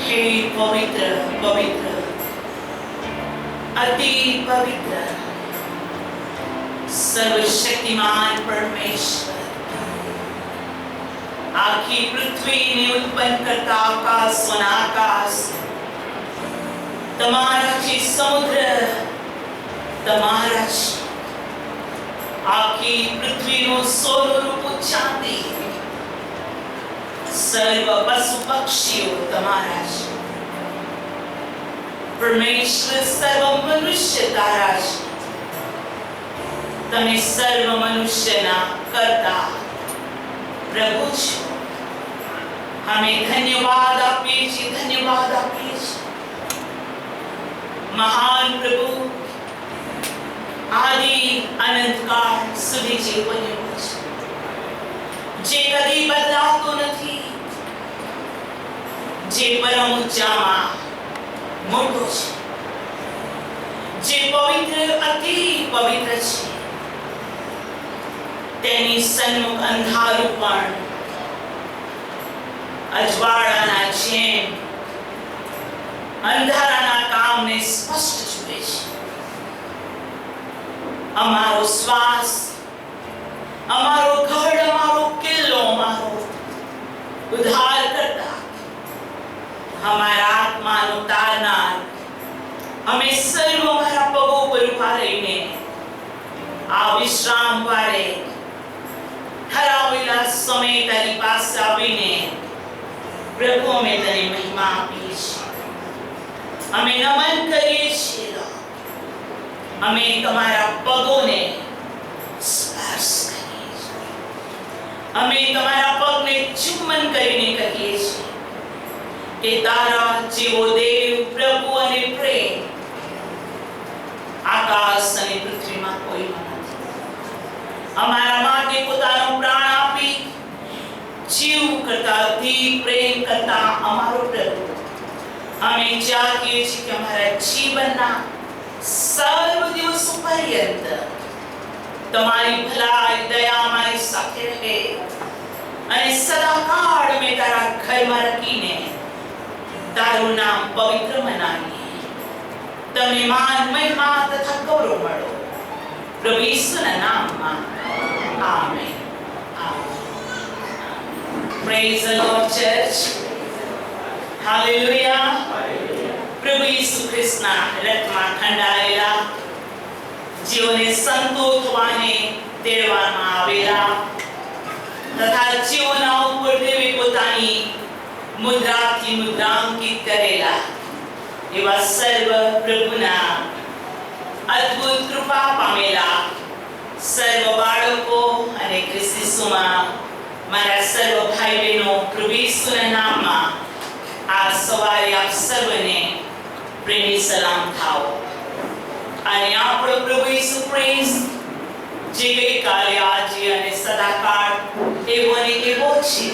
हे पवित्र पवित्र अति पवित्र सर्वशक्तिमान परमेश्वर, आखी पृथ्वी ने उत्पन्न करता आकाश वनाकाश, તમારા છે સમુદ્ર, તમારા છે આખી પૃથ્વીનું સોનું રૂપ ચાંદી, સર્વ પશુ પક્ષીઓ તમારા છે. પરમેશ્વર સર્વ મનુષ્ય તારા છે. તમે સર્વ મનુષ્યના કરતા પ્રભુ છો. અમે ધન્યવાદ આપીએ છીએ, ધન્યવાદ આપીએ છીએ. महान प्रभु आदि अनंत काल સુધી જે બન્યો છે, જે કદી બદલાતો નથી, જે પરમ ઊંચામાં મોટો છે, જે પવિત્ર અતિ પવિત્ર છે, તેની સન્મુખ અંધારું પણ અજવાળાના જેમ અંધારાના કામને સ્પષ્ટ જુએ છે. અમારો શ્વાસ, અમારો ઘડ, અમારો કિલ્લો, અમારો ઉદ્ધાર કરતા, અમારા આત્માનો તારનાર, અમે સર્વ અમારા પગો પર ઉભા રહીને આ વિશ્રામ વારે ઠરાવેલા સમય તારી પાસે આવીને પ્રભુ અમે તને મહિમા આપીએ છીએ. અમે નમન કરીએ છીએ. અમે તમારા પગોને સ્પર્શ કરીએ છીએ. અમે તમારા પગને ચુંબન કરીને કહીએ છીએ કે તારા જેવો દેવ, પ્રભુ અને પ્રેમ આકાશ અને પૃથ્વીમાં કોઈમાં નથી. અમારા માટે પોતાનો પ્રાણ આપી જીવ કરતા અધિક પ્રેમ કરતા અમારો પ્રભુ, અમે જાગીએ છીએ કે અમારા જીવનના સર્વ દિવસો પર્યંત તમારી ભલાઈ દયા અમારી સાથે રહે અને સદાકાળ અમે તારા ઘરમાં રહીને તારું નામ પવિત્ર મનાવીએ. તમને માન, મહિમા તથા ગૌરવ મળો પ્રભુ ઈસુના નામમાં. Amen. Praise the Lord, church. Hallelujah. પ્રભુ ઈસુ ખ્રિસ્તના રથમાં ખંડાયેલા જેઓને સંતોષવાને તેડવામાં આવેલા તથા જેઓના ઉપર દેવે પોતાની મુદ્રાથી મુદ્રાંકિત કરેલા એવા સર્વ પ્રભુના અદ્ભુત કૃપા પામેલા સર્વ બાળકો અને ખ્રિસ્ત ઈસુમાં મારા સર્વ ભાઈ બહેનો પ્રભુ ઈસુના નામમાં આ સવારે આપ સર્વને પ્રેમી સલામ થાઓ. અને આપણો પ્રભુ ઈસુ ખ્રિસ્ત જે ગઈકાલે, આજે અને સદાકાળ એવો ને એવો છે,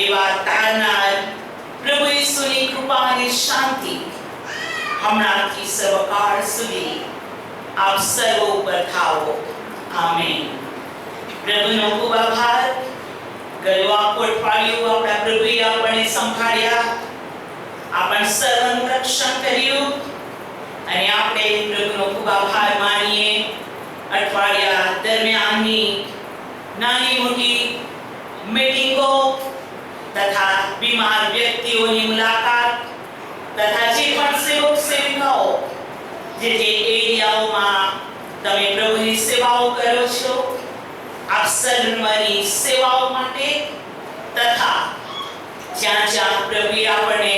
એવા તારનાર પ્રભુ ઈસુની કૃપા અને શાંતિ હમણાંથી સર્વકાળ સુધી આપ સર્વ ઉપર થાઓ. આમેન. પ્રભુનો ખૂબ આભાર. ગયો આખો અઠવાડિયું આપણા પ્રભુએ આપણને સંભાળ્યા, આપણ સર્વનું રક્ષણ કર્યું અને આપણે પ્રભુનો ખૂબ આભાર માનીએ. અઠવાડિયા દરમિયાનની નાની મોટી મીટિંગો તથા બીમાર વ્યક્તિઓની મુલાકાત તથા જે પણ સેવક સેવિકાઓ જે એરિયાઓમાં તમે પ્રભુની સેવાઓ કરો છો, આપ સર્વની સેવાઓ માટે તથા જ્યાં જ્યાં પ્રભુએ આપણને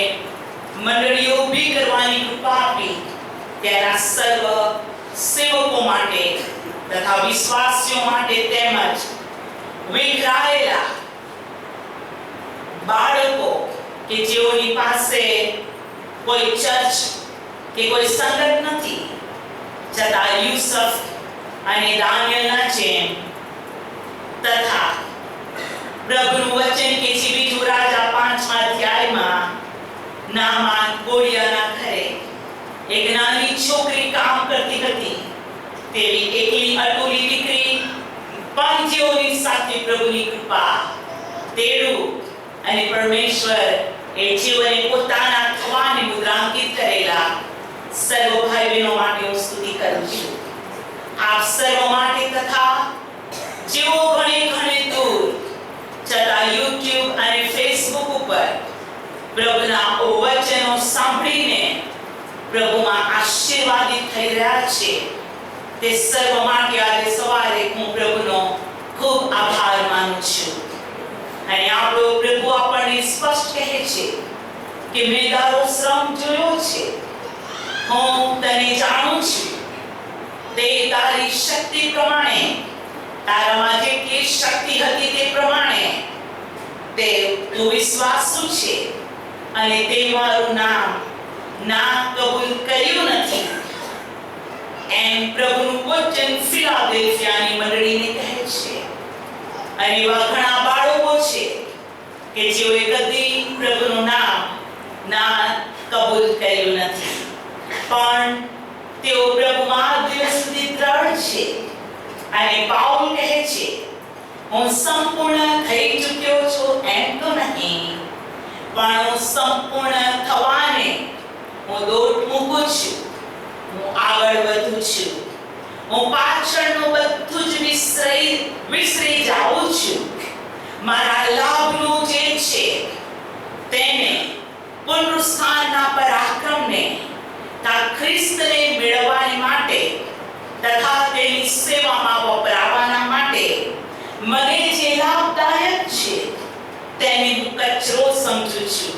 મંડળીઓ ઊભી કરવાની કૃપા આપી તેના સર્વ સેવકો માટે તથા વિશ્વાસીઓ માટે તેમજ વિખરાયેલા બાળકો કે જેઓની પાસે કોઈ ચર્ચ કે કોઈ સંગત નથી છતાં યુસફ અને દાનિયેલના જેમ તથા પ્રભુનું વચન કે જે બીજું રાજા 5મા અધ્યાયમાં નામાન કોડિયાના ઘરે એક નાની છોકરી કામ કરતી હતી, તેવી એકલી અટુલી દીકરી પણ જેઓની સાથે પ્રભુની કૃપા તેડું અને પરમેશ્વર એ જીવને પોતાના થવાને મુદ્રાંકિત કરેલા સર્વ ભાઈ બહેનો માટે હું સ્તુતિ કરું છું. આપ સર્વ માટે તથા જેઓ ઘણે દૂર છતાં YouTube અને Facebook ઉપર પ્રભુના વચનો સાંભળીને પ્રભુમાં આશીર્વાદિત થઈ રહ્યા છે, તે સર્વ માટે આજે સવારે હું પ્રભુનો ખૂબ આભાર માનું છું. અને આપણો પ્રભુ આપણને સ્પષ્ટ કહે છે કે મેં તારો શ્રમ જોયો છે, હું તને જાણું છું, તે તારી શક્તિ પ્રમાણે, તારામાં જેટલી શક્તિ હતી તે પ્રમાણે તે તું વિશ્વાસુ છે અને તે મારું નામ કબૂલ કર્યું નથી. એમ પ્રભુનું વચન ફિલાડેલ્ફિયાની મંડળીને કહે છે. અને એવા ઘણા બાળકો છે કે જેઓએ કદી પ્રભુનું નામ કબૂલ કર્યું નથી, પણ તેઓ પ્રભુમાં દિવસ સુધી દ્રઢ છે. અને પાઉલ કહે છે, હું સંપૂર્ણ થઈ ચૂક્યો છું એમ તો નહીં, પણ હું સંપૂર્ણ થવાને હું દોટ મૂકું છું, હું આગળ વધું છું, હું પાછળનું બધું જ વિસરી જાઉં છું. મારા લાભનું જે છે તેને પુનરુત્થાનના પરાક્રમને ખ્રિસ્તને મેળવવા માટે તથા તેની સેવામાં વપરાવાના માટે મને જે લાભદાયક છે તેને હું કચરો સમજું છું,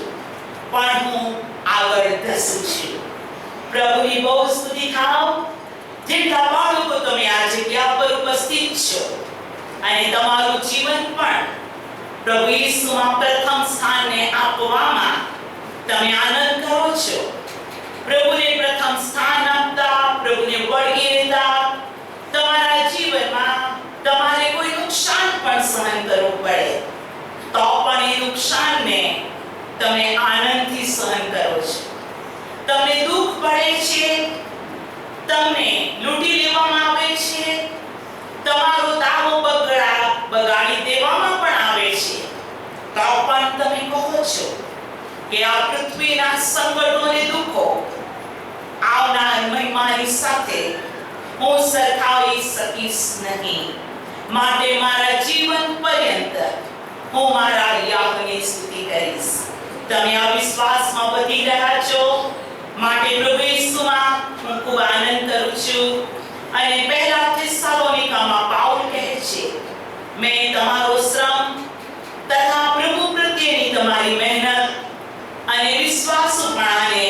પણ હું આગળ ધસું છું. પ્રભુની બહુ સ્તુતિ થાવ. જેટલા બાળકો તમે આ જગ્યા પર ઉપસ્થિત છો અને તમારું જીવન પણ પ્રભુ ઈસુમાં પ્રથમ સ્થાનને આપવામાં તમે આનંદ કરો છો. પ્રભુને પ્રથમ સ્થાન આપતા, પ્રભુને વળગી રહેતા તમારા જીવનમાં તમારે કોઈ નુકસાન પણ સહન કરવું પડે તો પણ એ નુકસાનને તમે આનંદથી સહન કરો છો. તમને દુઃખ પડે છે, તમને લૂંટી લેવામાં આવે છે, તમારો દાવો બગાડી દેવામાં પણ આવે છે, તો પણ તમે કહો છો કે આ પૃથ્વીના સંકટોને દુઃખો આવનાર મહિમાની સાથે હું સરખાવી શકીશ નહીં. માટે મારા જીવન પર્યંત હું મારા યાહવેની સ્તુતિ કરીશ. તમે આ વિશ્વાસમાં વધી રહ્યા છો માટે પ્રભુ ઈસુમાં હું ખૂબ આનંદ કરું છું. અને પહેલા થેસ્સલોનિકામાં પાઉલ કહે છે, મેં તમારો શ્રમ તથા પ્રભુ પ્રત્યેની તમારી મહેનત અને વિશ્વાસુપણાને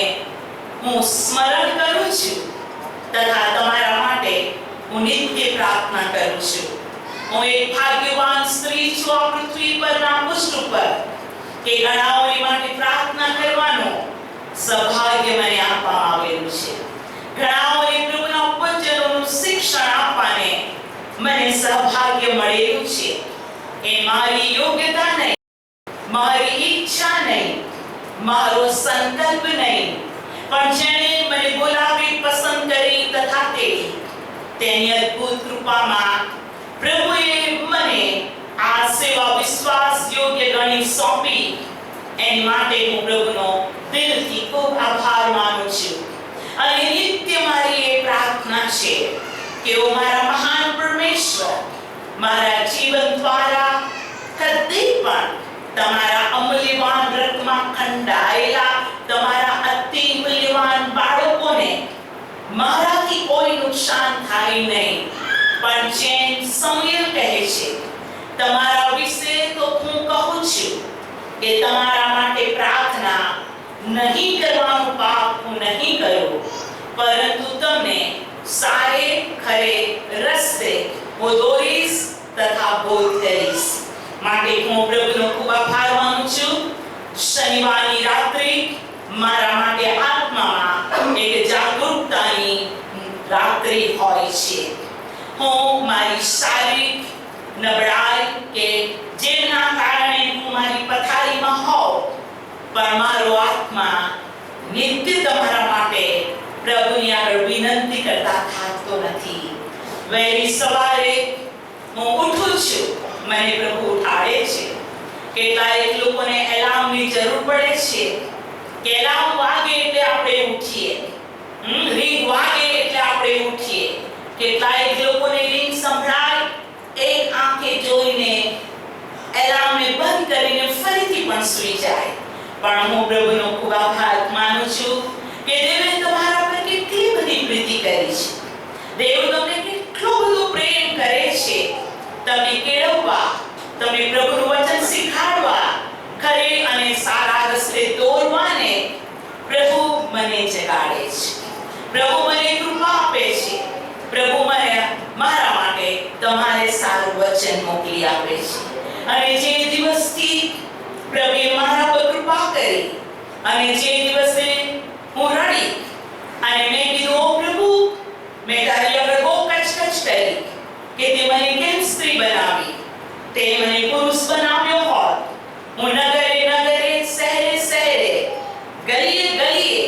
હું સ્મરણ કરું છું તથા તમારા માટે હું નિત્ય પ્રાર્થના કરું છું. હું એક ભાગ્યવાન સ્ત્રી છું આ પૃથ્વી પરના પૃષ્ઠ ઉપર કે ઘણાઓની માટે પ્રાર્થના કરવાનું સૌભાગ્ય મને આપવામાં આવેલું છે. ઘણાઓને પ્રભુના વચનોનું શિક્ષણ આપવાને મને સૌભાગ્ય મળેલું છે. એ મારી યોગ્યતા નહીં, મારી ઈચ્છા નહીં, મારો સંકલ્પ નહીં, પણ જેણે મને બોલાવી પસંદ કરી તથા તેની અદ્ભુત કૃપામાં પ્રભુએ મને આ સેવા વિશ્વાસ યોગ્ય ગણી સોંપી. એની માટે હું પ્રભુનો દિલથી ખૂબ આભાર માનું છું. અને નિત્ય મારી એ પ્રાર્થના છે કે ઓ મારા મહાન પરમેશ્વર, મારા જીવન દ્વારા કદી પણ તમારા અમૂલ્યવાન રક્તમાં ખંડાયેલા તમારા અતિ મૂલ્યવાન બાળકોને મારાથી કોઈ નુકસાન થાય નહીં. પણ જેમ સમયલ કહે છે, તમારા વિશે તો હું કહું છું કે તમારા માટે પ્રાર્થના નહીં કરવાનું પાપ હું નહીં કરું, પરંતુ તમને સારે ખરે રસ્તે હું દોરીશ તથા બોધ કરીશ. માટે હું પ્રભુનો ખૂબ આભાર માનું છું. શનિવારની રાત્રિ મારા માટે આત્મામાં એક જાગૃતતાની રાત્રિ હોય છે. હું મારી શારીરિક નબળાઈ કે જેના કારણે હું મારી પથારીમાં હોઉં, પણ મારો આત્મા નિત્ય તમારા માટે પ્રભુની આગળ વિનંતી કરતા થાકતો નથી. વહેલી સવારે હું ઉઠું છું, મને પ્રભુ ઉઠાડે છે કેટલાક લોકોને એલાર્મની જરૂર પડે છે કે એલાર્મ વાગે એટલે આપણે ઉઠીએ, રીંગ વાગે એટલે આપણે ઉઠીએ. કેટલાક લોકોને રીંગ સંભળાય, એક આંખે જોઈને એલાર્મને બંધ કરીને ફરીથી પણ સૂઈ જાય. પણ હું પ્રભુનો ખૂબ આભાર માનું છું કે દેવે તમારા પર કેટલી બધી પ્રીતિ કરી છે. દેવ તમને કેટલો બધો પ્રેમ કરે છે. તમને કેળવવા, તમને પ્રભુનું વચન શીખવાડવા, ખરે અને સારા રસ્તે દોરવાને પ્રભુ મને જગાડે છે. પ્રભુ મને કૃપા આપે છે. પ્રભુ મને મારા માટે તમારે સારું વચન મોકલી આપે છે. અને જે દિવસથી પ્રભુએ મારા પર કૃપા કરી અને જે દિવસે હું રડી અને મેં કીધું, ઓ પ્રભુ, મેં તારી આગળ બહુ કચકચ કરી કે તે મને કેમ સ્ત્રી બનાવી, તે મને પુરુષ બનાવ્યો હોત. હું નગરે નગરે, શહેરે શહેરે, ગલીએ ગલીએ,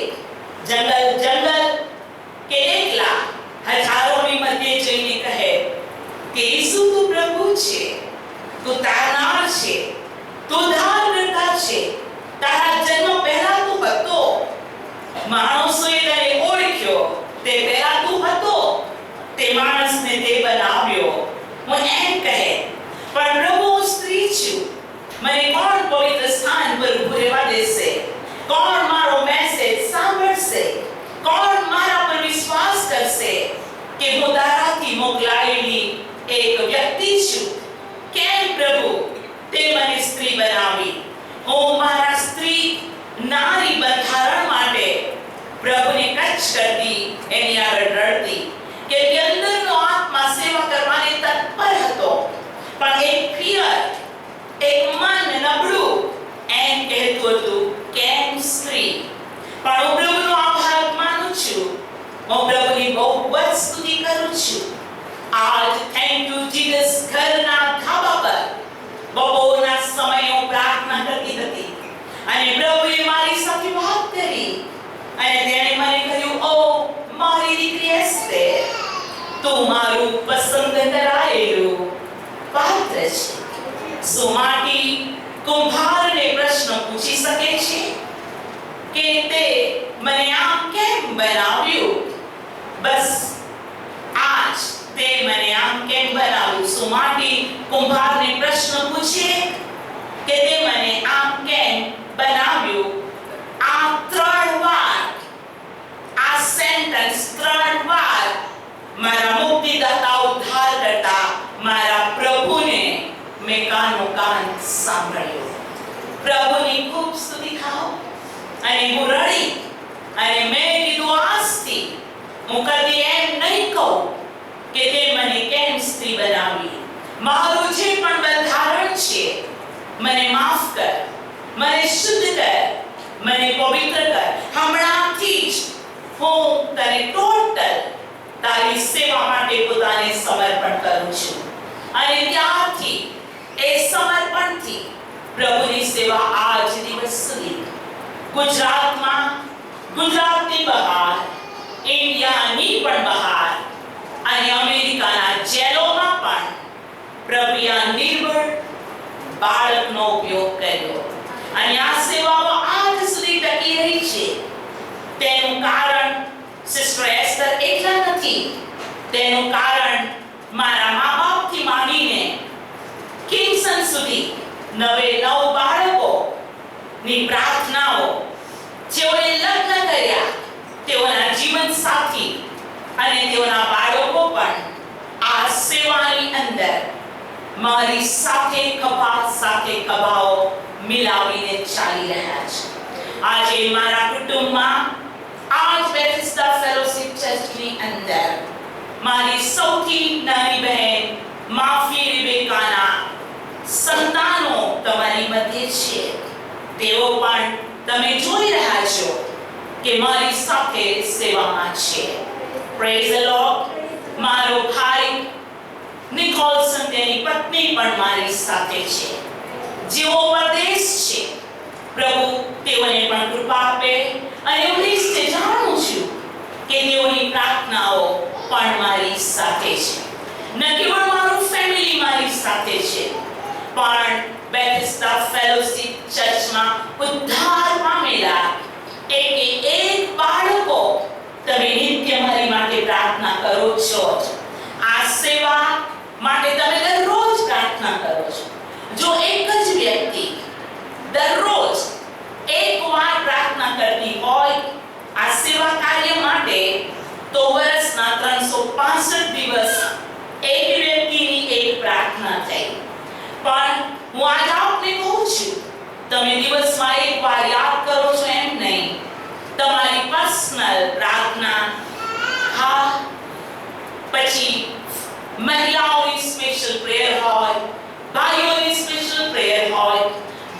જંગલ જંગલ કે એકલા હજારોની મધ્યે જઈને કહે કે ઈસુ તું પ્રભુ છે, તું તારનાર છે, તું ધારકર્તા છે. તારા જન્મ પહેલા તું હતો, માણસોએ તને ઓળખ્યો, તે પહેલા તું હતો, તે માણસને તે બનાવ્યો. હું એમ કહે, પણ પ્રભુ હું સ્ત્રી છું, મને કોણ પવિત્ર સ્થાન પર ઊભું રહેવા દેશે? કોણ મારો મેસેજ સાંભળશે? કોણ મારા પર વિશ્વાસ કરશે કે હું તારાથી મોકલાયેલી એક વ્યક્તિ છું? કેમ પ્રભુ તે મને સ્ત્રી બનાવી? હું મારા સ્ત્રી નારી બંધારણ માટે પ્રભુને કચ્છ કરતી, એની આગળ રડતી કે અંદરનો આત્મા સેવા કરવાને તત્પર હતો, પણ એક ફિયર, એક મન નબળું એમ કહેતું હતું, કેમ સ્ત્રી? પણ હું પ્રભુનો આભાર માનું છું. હું પ્રભુની બહુ જ સ્તુતિ કરું છું. આજ થેન્ક યુ જીસસ ઘરના ધાબા પર બપોરના સમયે હું પ્રાર્થના કરતી હતી અને પ્રભુએ મારી સાથે વાત કરી અને તેણે મને કહ્યું, ઓ મારી દીકરી એસ્તેર, તું મારું પસંદ કરાયેલું પાત્ર છે. શું માટી કુંભારને પ્રશ્ન પૂછી શકે છે કે તે મને આમ કેમ બનાવ્યું? બસ આજ તે મને આમ કેમ બનાવ્યું? શું માટી કુંભારને પ્રશ્ન પૂછે કે તે મને આમ કેમ બનાવ્યું? આ 3 વાર, આ સેન્ટેન્સ 3 વાર મારા મુક્તિદાતા, ઉદ્ધાર કરતા મારા પ્રભુને મેં કાનો કાન સાંભળ્યો. પ્રભુની ખૂબ સ્તુતિ થાઓ. અને હું રડી અને મેં કીધું, આજથી હું કદી એમ નહીં કહું કે તે મને કેમ સ્ત્રી બનાવી. મારું જે પણ બંધારણ છે મને માફ કર, મને શુદ્ધ કર, મને પવિત્ર કર. હમણાંથી જ હું તને ટોટલ તારી સેવા માટે પોતાને સમર્પણ કરું છું. અને ત્યારથી એ સમર્પણથી પ્રભુની સેવા આજ દિવસ સુધી ગુજરાતમાં, ગુજરાતની બહાર, ઇન્ડિયાની પણ બહાર અને અમેરિકાના જેલોમાં પણ પ્રભુએ આ નિર્બળ બાળકનો ઉપયોગ કર્યો અને આ સેવાઓ આજ સુધી ટકી રહી છે. તેનું કારણ સિસ્ટર એસ્તર એકલા નથી. તેનું કારણ મારા મા બાપથી માંડીને કિંગસન સુધી 9 બાળકોની પ્રાર્થનાઓ, જેઓએ લગ્ન કર્યા, તેઓના જીવન સાથી અને તેઓના બાળકો પણ આ સેવાની અંદર મારી સાથે ખભાઓ મિલાવીને ચાલી રહ્યા છે. આજે મારા કુટુંબમાં, આજ બેથેસ્ડા ફેલોશિપ ચર્ચની અંદર મારી સૌથી નાની બહેન માફી રિબેકાના સંતાનો તમારી મધ્યે છે. તેઓ પણ તમે જોઈ રહ્યા છો કે મારી સાથે સેવામાં છે. Praise the lord. મારો ભાઈ નિકોલસન, તેની પત્ની પણ મારી સાથે છે. જેઓ પરદેશ છે, પ્રભુ તેઓને પણ કૃપા આપે. અને હું નિશ્ચય જાણું છું કે તેઓની પ્રાર્થનાઓ પણ મારી સાથે છે. ન કેવળ મારું ફેમિલી મારી સાથે છે, પણ બેથેસ્ડા ફેલોશિપ ચર્ચમાં ઉદ્ધાર પામેલા એક બાળકો તમે નિત્ય મારી માટે પ્રાર્થના કરો છો. આ સેવા માટે તમે દરરોજ પ્રાર્થના કરો છો. જો એક જ વ્યક્તિ દરરોજ એકવાર પ્રાર્થના કરતી હોય આ સેવા કાર્ય માટે, તો વર્ષના 365 દિવસ એક વ્યક્તિની એક પ્રાર્થના થઈ. પણ હું આજ આપને કહું છું, તમે દિવસમાં એકવાર યાદ કરો છો એમ નહીં. તમારી પર્સનલ પ્રાર્થના, હા, પછી મહિલાઓની સ્પેશિયલ પ્રેયર હોય, ભાઈઓની સ્પેશિયલ પ્રેયર હોય,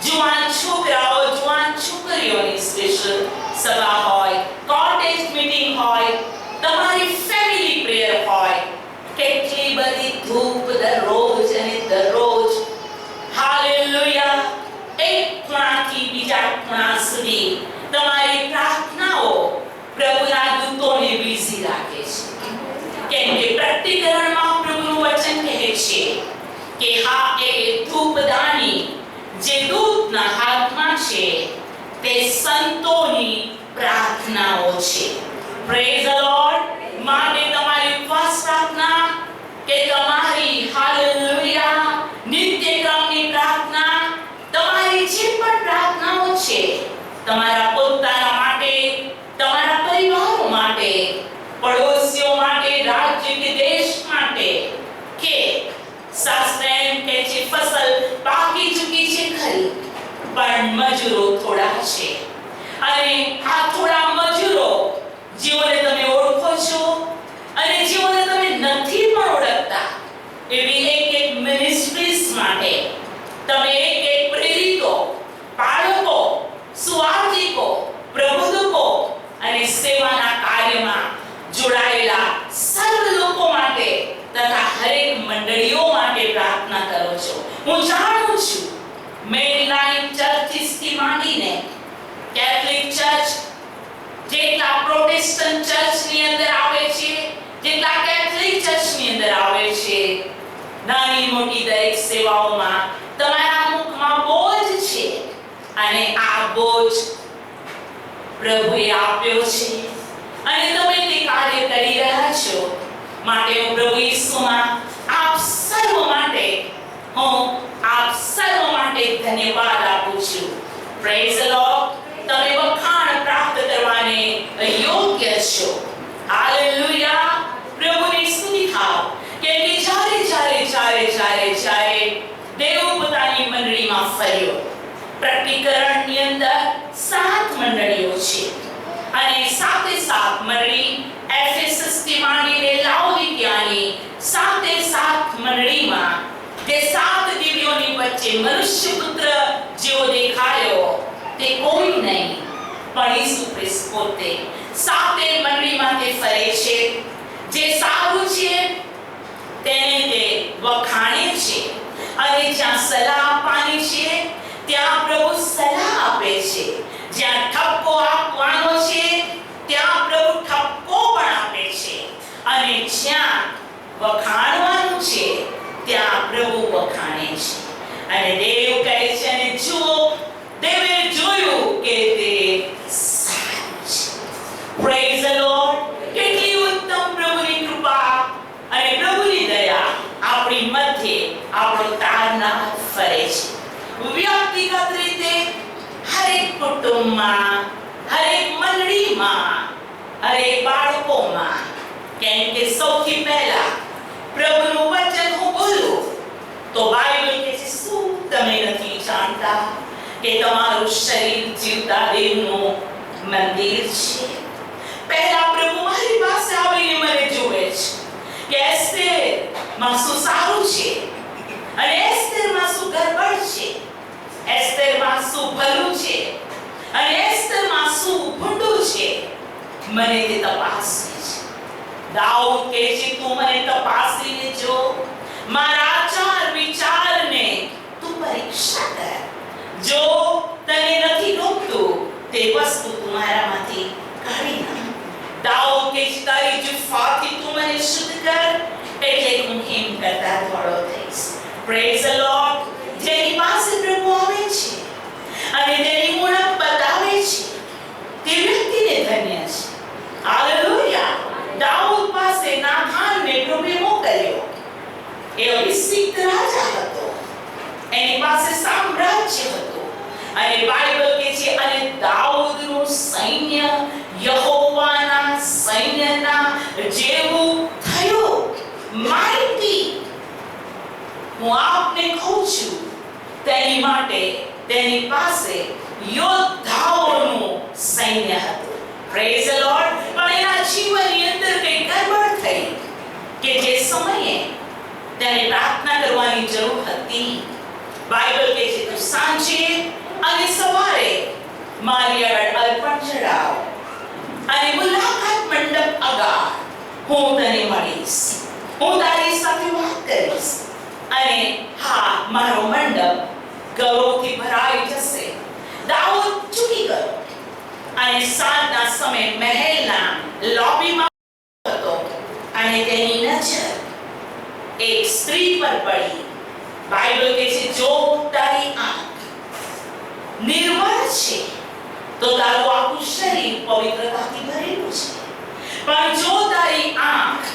જુવાન છોકરાઓ જુવાન છોકરીઓની સ્પેશિયલ સભા હોય, કોટેજ મીટિંગ હોય, તમારી ફેમિલી પ્રેયર હોય, કેટલી બધી ધૂપ દરરોજ અને દરરોજ, હાલેલુયા, એક ખૂણાથી બીજા ખૂણા સુધી તમારી પ્રાર્થનાઓ પ્રભુના દૂતોને બિઝી રાખે છે. કેમ કે પ્રકટીકરણમાં પ્રભુનું વચન કહે છે કે હા, એ ધૂપદાની જે દૂતના હાથમાં છે તે સંતોની પ્રાર્થનાઓ છે. Praise the lord. માટે તમારી ઉપવાસ પ્રાર્થના કે તમારી હાલેલુયા નિત્યક્રમની પ્રાર્થના, તમારી જે પણ પ્રાર્થનાઓ છે, તમારા પોતાના માટે, તમારા પરિવારો માટે, પડોશીઓ માટે, રાજ્ય કે દેશ માટે, કે શાસ્ત્ર એમ કહે છે ફસલ પાકી ચૂકી છે ખરી, પણ મજૂરો થોડા છે. અને આ થોડા મજૂરો જેઓને તમે ઓળખો છો અને જેઓને તમે નથી પણ ઓળખતા, એવી એક મિનિસ્ટ્રીઝ માટે તમે એક પ્રેરિતો, બાળકો, સુવાર્તિકો, પ્રબોધકો અને સેવાના કાર્યમાં જોડાયેલા સર્વ લોકો માટે તથા હરેક મંડળીઓ માટે પ્રાર્થના કરો છો. હું જાણું છું મેરીલાઇન ચર્ચિસથી માંડીને કેથલિક ચર્ચ, જેટલા પ્રોટેસ્ટન્ટ ચર્ચની અંદર આવે છે, જેટલા કેથલિક ચર્ચની અંદર આવે છે, નાની મોટી દરેક સેવાઓમાં તમારા મુખમાં બોજ છે અને આ બોજ પ્રભુએ આપ્યો છે અને તમે તે કાર્ય કરી રહ્યા છો. માટે હું પ્રભુ ઈસુમાં આપ સર્વ માટે ધન્યવાદ આપું છું. Praise the lord. તમે વખાણ પ્રાપ્ત કરવાને યોગ્ય છો. હાલેલુયા. પ્રભુની સ્તુતિ થાવ. કેમ કે જ્યારે દેવ પોતાની મંડળીમાં ફર્યો, પ્રકટીકરણની અંદર 7 મંડળીઓ છે અને સાથે મંડળી એફેસસથી માંડીને લાઓદિકિયાની 7 મંડળીમાં જે 7 દિવ્યોની વચ્ચે મનુષ્ય પુત્ર જેવો દેખાયો તે કોઈ નહીં પણ ઈસુ ખ્રિસ્ત પોતે 7 મંડળીમાં તે ફરે છે. જે સારું છે તેને તે વખાણે છે અને જ્યાં સલાહ આપવાની છે ત્યાં પ્રભુ સલાહ આપે છે. જ્યાં ઠપકો આપવાનો છે ત્યાં પ્રભુ ઠપકો પણ આપે છે અને જ્યાં વખાણવાનું છે ત્યાં પ્રભુ વખાણે છે. અને દેવ કહે છે અને જુઓ, દેવે જોયું કે તે સારું છે. Praise the lord. કેટલી ઉત્તમ પ્રભુની કૃપા અને પ્રભુની દયા આપણી મધ્યે આપણો તારનાર ફરે છે. વ્યક્તિગત રીતે હરેક કુટુંબમાં, હરેક મંડળીમાં, હરેક બાળકોમાં. કેમ કે સૌથી પહેલા પ્રભુનું વચન હું બોલું તો બાઇબલ કહે છે, શું તમે નથી જાણતા કે તમારું શરીર જીવતા દેવનું મંદિર છે? પહેલા પ્રભુ મારી પાસે આવીને મને જુએ છે કે એસ્તેરમાં શું સારું છે અને એસ્તેરમાં શું ગરબડ છે, એસ્તેરમાં શું ભલું છે અને એસ્તેરમાં શું ભૂંડું છે. મને તે તપાસી છે. દાઉદ કહે છે, તું મને તપાસીને જો, મારા આચાર વિચારને તું પરીક્ષા કર. જો તને નથી ગમતું તે વસ્તુ તમારામાંથી કાઢી નાખ. દાઉદ કહે છે, તારી જુફાથી તું મને શુદ્ધ કર એટલે હું હિમ કરતા થોડો થઈશ. Praise the lord. જેની પાસે અને તેની ઉણપ બતાવે છે તે વ્યક્તિને ધન્ય છે. હાલેલુયા. દાઉદ પાસે નાથાનને પ્રભુએ મોકલ્યો. એ અભિષિક્ત રાજા હતો, એની પાસે સામ્રાજ્ય હતું. અને બાઇબલ કહે છે અને દાઉદનું સૈન્ય યહોવાના સૈન્યના જેવું થયું, માઇટી. હું આપને કહું છું, તેની માટે તેની પાસે યોદ્ધાઓનું સૈન્ય હતું. Praise the lord. પણ એના જીવનની અંદર કંઈ ગડબડ થઈ કે જે સમયે તેને પ્રાર્થના કરવાની જરૂર હતી. બાઇબલ કહે છે તું સાંજે અને સવારે મારી આગળ અર્પણ ચડાવ અને મુલાકાત મંડપ આગળ હું તને મળીશ, હું તારી સાથે વાત કરીશ. અને હા, મારો મંડપ ગૌરવથી ભરાઈ જશે. દાઉદ ચૂકી ગયો અને સાંજના સમયે મહેલના લોબીમાં હતો અને તેની નજર એક સ્ત્રી પર પડી. બાઇબલ કહે છે જો તારી આંખ નિર્મળ છે તો તારું આખું શરીર પવિત્રતાથી ભરેલું છે, પણ જો તારી આંખ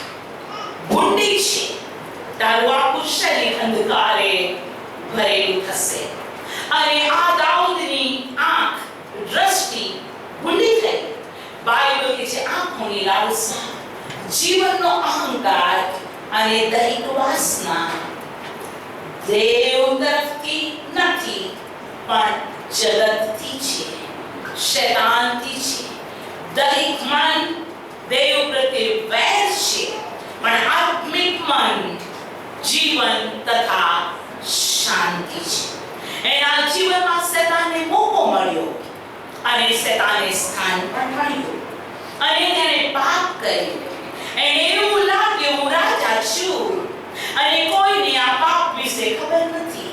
ભૂંડી છે તારું આખું શરીર અંધકારે ભરેલું થશે. અને આ દાઉદની આંખ દ્રષ્ટિ ભૂંડી થઈ. બાઇબલ કહે છે આંખોની લાલસા, જીવનનો અહંકાર અને દૈહિક વાસના દેવ તરફથી નથી પણ જગતથી છે, શૈતાનથી છે. દૈહિક મન દેવ પ્રત્યે વેર છે, પણ આત્મિક મન જીવન તથા શાંતિ છે. એના જીવનમાં શૈતાનને મોકો મળ્યો અને શૈતાને સ્થાન પણ મળ્યું અને તેને પાપ કર્યું. એને એવું લાગ્યું હું રાજા છું અને કોઈને આ પાપ વિશે ખબર નથી,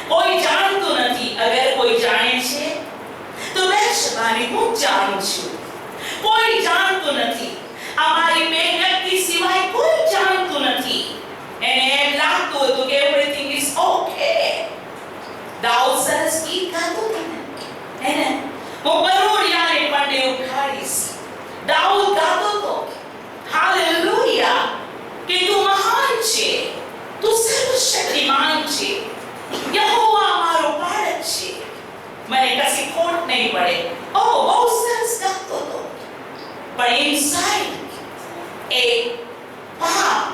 કોઈ જાણતું નથી. અગર કોઈ જાણે છે તો બેશબાની હું જાણું છું. કોઈ જાણતું નથી, અમારી બે વ્યક્તિ સિવાય કોઈ જાણતું નથી. એને એમ લાગતું હતું કે એવરીથિંગ ઇઝ ઓકે. દાઉદ સરસ ગીત ગાતો હતો એને હું બરોડિયાને પડે ઉઠાડીશ. દાઉદ ગાતો હતો હાલેલુયા કે તું મહાન છે, તું સર્વશક્તિમાન છે, યહોવા મારો પાળક છે, મને કશી ખોટ નહીં પડે. ઓ બહુ સરસ ગાતો હતો, પણ ઇનસાઇડ એક પાપ,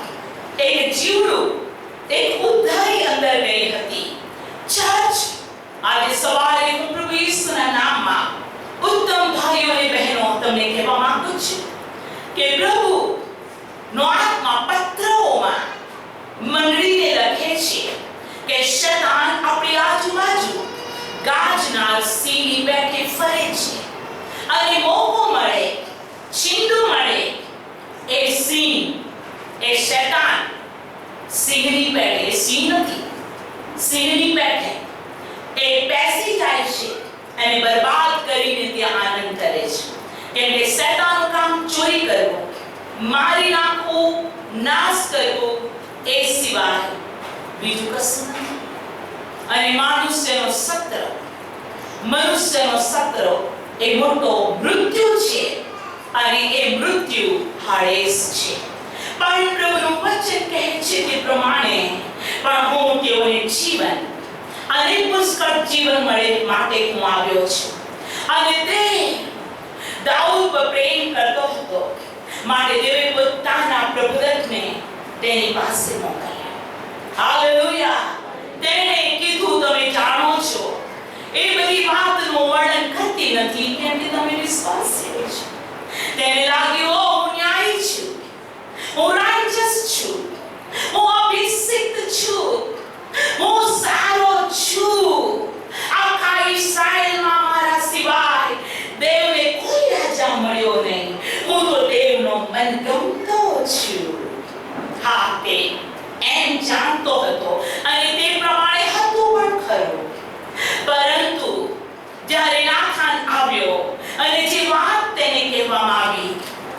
એક જીવડું, એક ઉદ્ધારી અંદર ગઈ હતી. ચર્ચ આજે સવારે હું પ્રભુ ઈસુના નામમાં ઉત્તમ ભાઈઓ અને બહેનો તમને કહેવા માંગુ છું કે પ્રભુ નો આત્મા પત્રોમાં મંડળીને લખે છે કે શૈતાન આપણી આજુબાજુ ગાજનાર સિંહની પેઠે ફરે છે અને મોકો મળે, છીંડું મળે, એ સિંહ, એ શૈતાન સિંહની પેઠે, સિંહ નથી, સિંહની પેઠે એ બેસી જાય છે અને બરબાદ કરીને ત્યાં આનંદ કરે છે. કેમ કે શૈતાનનું કામ ચોરી કરવું, મારી નાખવું, નાશ કરવો એ સિવાય બીજું કશું નથી. અને મનુષ્યનો સત્ર એ મોટો મૃત્યુ છે અને એ મૃત્યુ હાડેસ છે. પણ પ્રભુનું વચન કહે છે તે પ્રમાણે પણ હું તેઓને જીવન અને પુષ્કળ જીવન મળે માટે હું આવ્યો છું. અને તે દાઉદ પર પ્રેમ કરતો હતો માટે દેવે પોતાના પ્રભુદત્તને તેની પાસે મોકલ્યા. હાલેલુયા. તેણે કીધું તમે જાણો છો એ બધી વાતનું વર્ણન કરતી નથી કેમ કે તમે વિશ્વાસી છો. તેને લાગ્યું હું ન્યાયી છું, હું righteous છું, હું અભિષિક્ત છું, હું સારો છું. આખા ઇસ્રાયેલમાં મારા સિવાય દેવને કોઈ રાજા મળ્યો નહીં. હું તો દેવનો મનગમતો છું. હા, તે એમ જાણતો હતો અને તે પ્રમાણે હતું પણ ખરું. પરંતુ જ્યારે નાથાન આવ્યો અને જે વાત તેને કહેવામાં આવી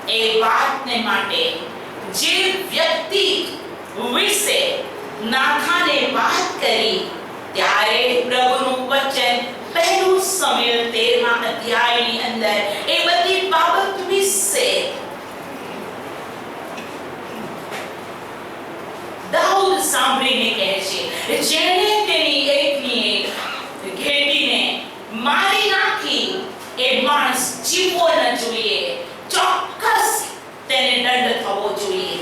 એ વાતને માટે જે વ્યક્તિ વિશે નાથાને વાત કરી ત્યારે પ્રભુનું વચન પહેલું સમયલ 13મા અધ્યાયની અંદર એ બધી બાબત વિશે દાઉદ સાંભળીને કહે છે, જેણે તેની એકની એક ઘેટીને મારી નાખી એ માણસ જીવવો ન જોઈએ, ચોક્કસ તેને દંડ થવો જોઈએ.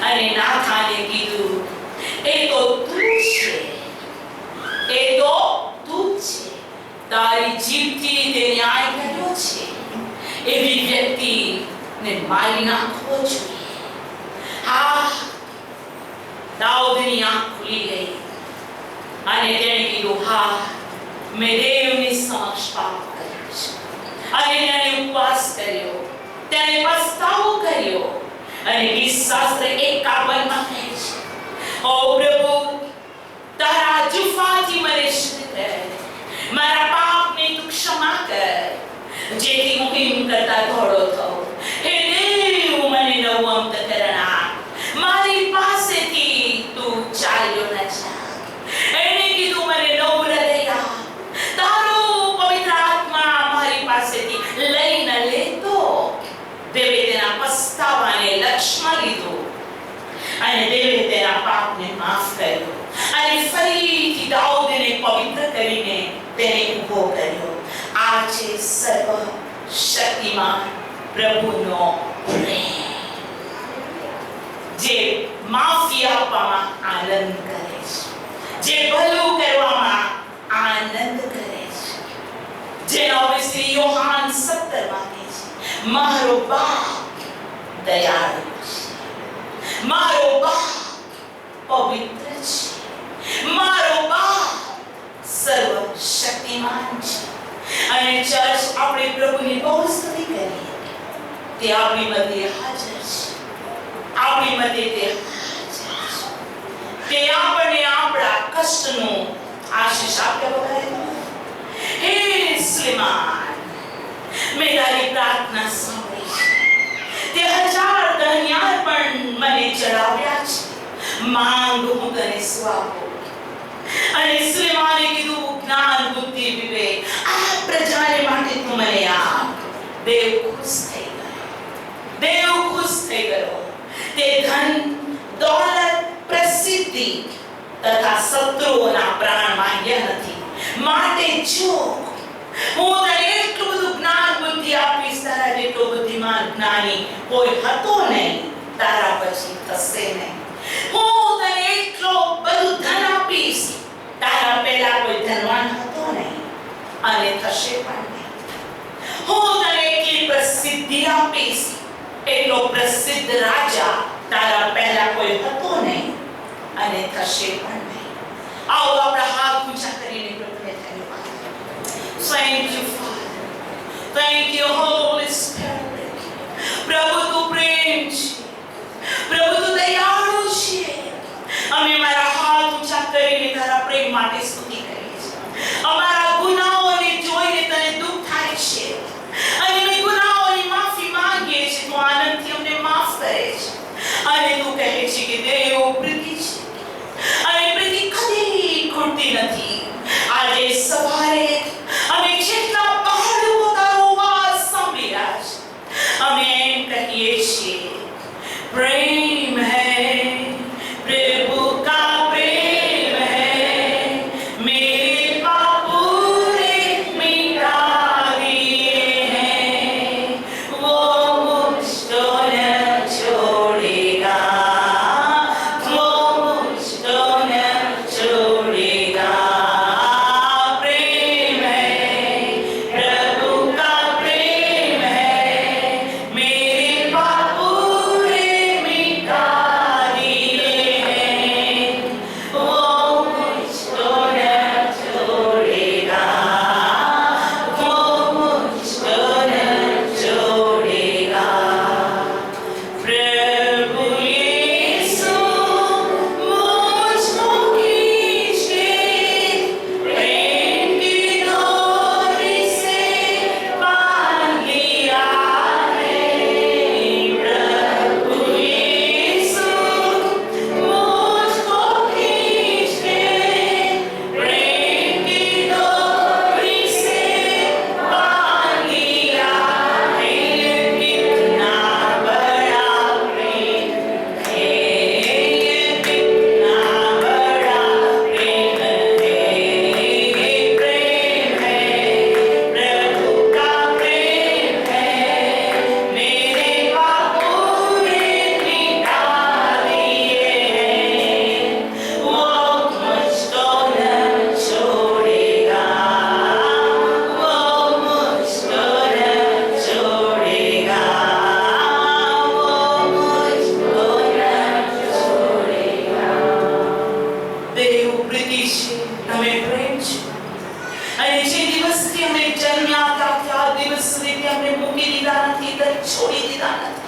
અને નાથાને કીધું, એ તો તું છે, એ તો તું છે, તારી જીભથી તે ન્યાય કર્યો છે, એવી વ્યક્તિને મારી નાખવો જોઈએ. હા, દાઉદની આંખ ખુલી ગઈ અને તેણે કીધું, હા, મેં દેવની સમક્ષ પાપ કર્યું છે. અને તેણે ઉપવાસ કર્યો, તેણે પસ્તાવો કર્યો. અને ગીતશાસ્ત્ર 51માં કહે છે, ઓ પ્રભુ, તારા જુફાથી મને શુદ્ધ કર, મારા પાપને તું ક્ષમા કર, જેથી હું હિમ કરતા ઘોડો થઉં. હે દેવ, મને નવું અંતઃકરણ આપ, મારી પાસેથી તું ચાલ્યો ન જા. એણે કીધું, મને નવું હૃદય આપ, તારો પવિત્ર આત્મા મારી પાસેથી લઈ ન લેતો. દેવે તેના પસ્તાવાને લક્ષ્યમાં લીધો અને દેવે તેના પાપને માફ કર્યો અને ફરીથી દાઉદને પવિત્ર કરીને તેને ઊભો કર્યો. આ છે સર્વશક્તિમાન પ્રભુનો પ્રેમ, જે માફી આપવામાં આનંદ કરે છે, જે ભલું કરવામાં આનંદ કરે છે, જેનો વિશે યોહાન 17માં કહે છે, મારો બાપ દયાળુ છે, મારો બાપ પવિત્ર છે, મારો બાપ સર્વશક્તિમાન છે. અને ચર્ચ આપણે પ્રભુની બહુ સ્તુતિ કરીએ, તે આપણી મધ્યે હાજર છે, આપણી મધ્યે તે હાજર છે. તે આપણને આપણા કષ્ટનું આશીષ આપ્યા વગર, હે શ્રીમાન, મેં તારી પ્રાર્થના સાંભળી છે, તે 1000 ધન્યાર પણ મને ચડાવ્યા છે, માંગ હું તને શું આપું. અને શ્રીમાને કીધું, જ્ઞાન, બુદ્ધિ, વિવેક આ પ્રજાને માટે તું મને આપ. દેવ ખુશ થઈ ગયો, દેવ ખુશ થઈ ગયો. તે ધન, દોલત, પ્રસિદ્ધિ તથા શત્રુઓના પ્રાણ માંગ્યા નથી. માટે જો હું તને એટલું બધું જ્ઞાન, બુદ્ધિ આપીશ, તારા જેટલો બુદ્ધિમાન જ્ઞાની કોઈ હતો નહીં, તારા પછી થશે નહીં. હું તને એટલો બધું ધન આપીશ, તારા પહેલા કોઈ ધનવાન હતો નહીં અને થશે પણ નહીં. હું તને એટલી પ્રસિદ્ધિ આપીશ, એટલો પ્રસિદ્ધ રાજા તારા પહેલા કોઈ હતો નહીં અને થશે પણ નહીં. આવો આપણા હાથ ઊંચા કરીને પ્રભુને ધન્યવાદ. Thank you, Father. Thank you, Holy Spirit. પ્રભુ તું પ્રેમ છે, પ્રભુ તું દયાળુ છે. અમે મારા હાથ ઊંચા કરીને તારા પ્રેમ માટે સ્તુતિ કરીએ છીએ. અમારા ગુનાહોને જોઈને તને દુઃખ થાય છે અને અમે ગુનાહોની માફી માંગીએ છીએ. તું આનંદથી અમને માફ કરે છે અને તું કહે છે કે દેવ પ્રીતિ છે અને પ્રીતિ કદી ખૂટતી નથી. આજે સવારે અમે જેટલા પણ લોકો તારો અવાજ સાંભળી રહ્યા છે, અમે એમ કહીએ છીએ, પ્રેમ હૈ, प्रभु का प्रेम है, मेरे पापों છોડી દીધા નથી.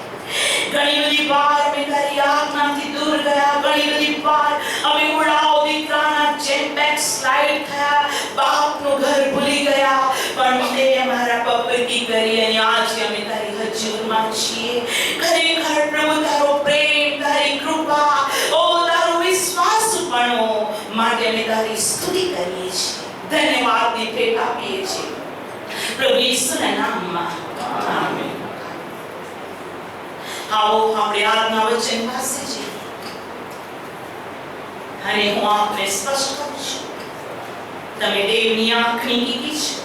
ઘણી બધી વાર અમે તારી આજ્ઞાથી દૂર ગયા. ઘણી બધી વાર અમે ઉડાવ દીકરાના જેમ બેકસ્લાઇડ થયા, બાપનું ઘર ભૂલી ગયા. પણ તે અમારા પપ્પતી કરી અને આજે અમે તારી હજુરમાં છીએ. ખરેખર પ્રભુ તારો પ્રેમ, તારી કૃપા, ઓ તારો વિશ્વાસપણો માટે અમે તારી સ્તુતિ કરીએ છીએ. ધન્યવાદની ભેટ આપીએ છીએ પ્રભુ ઈસુના નામમાં. આમેન. આવો આપણે આજના વચન પાસે જઈએ અને હું આપને સ્પષ્ટ કરું છું, તમે દેવની આંખની કીકી છો.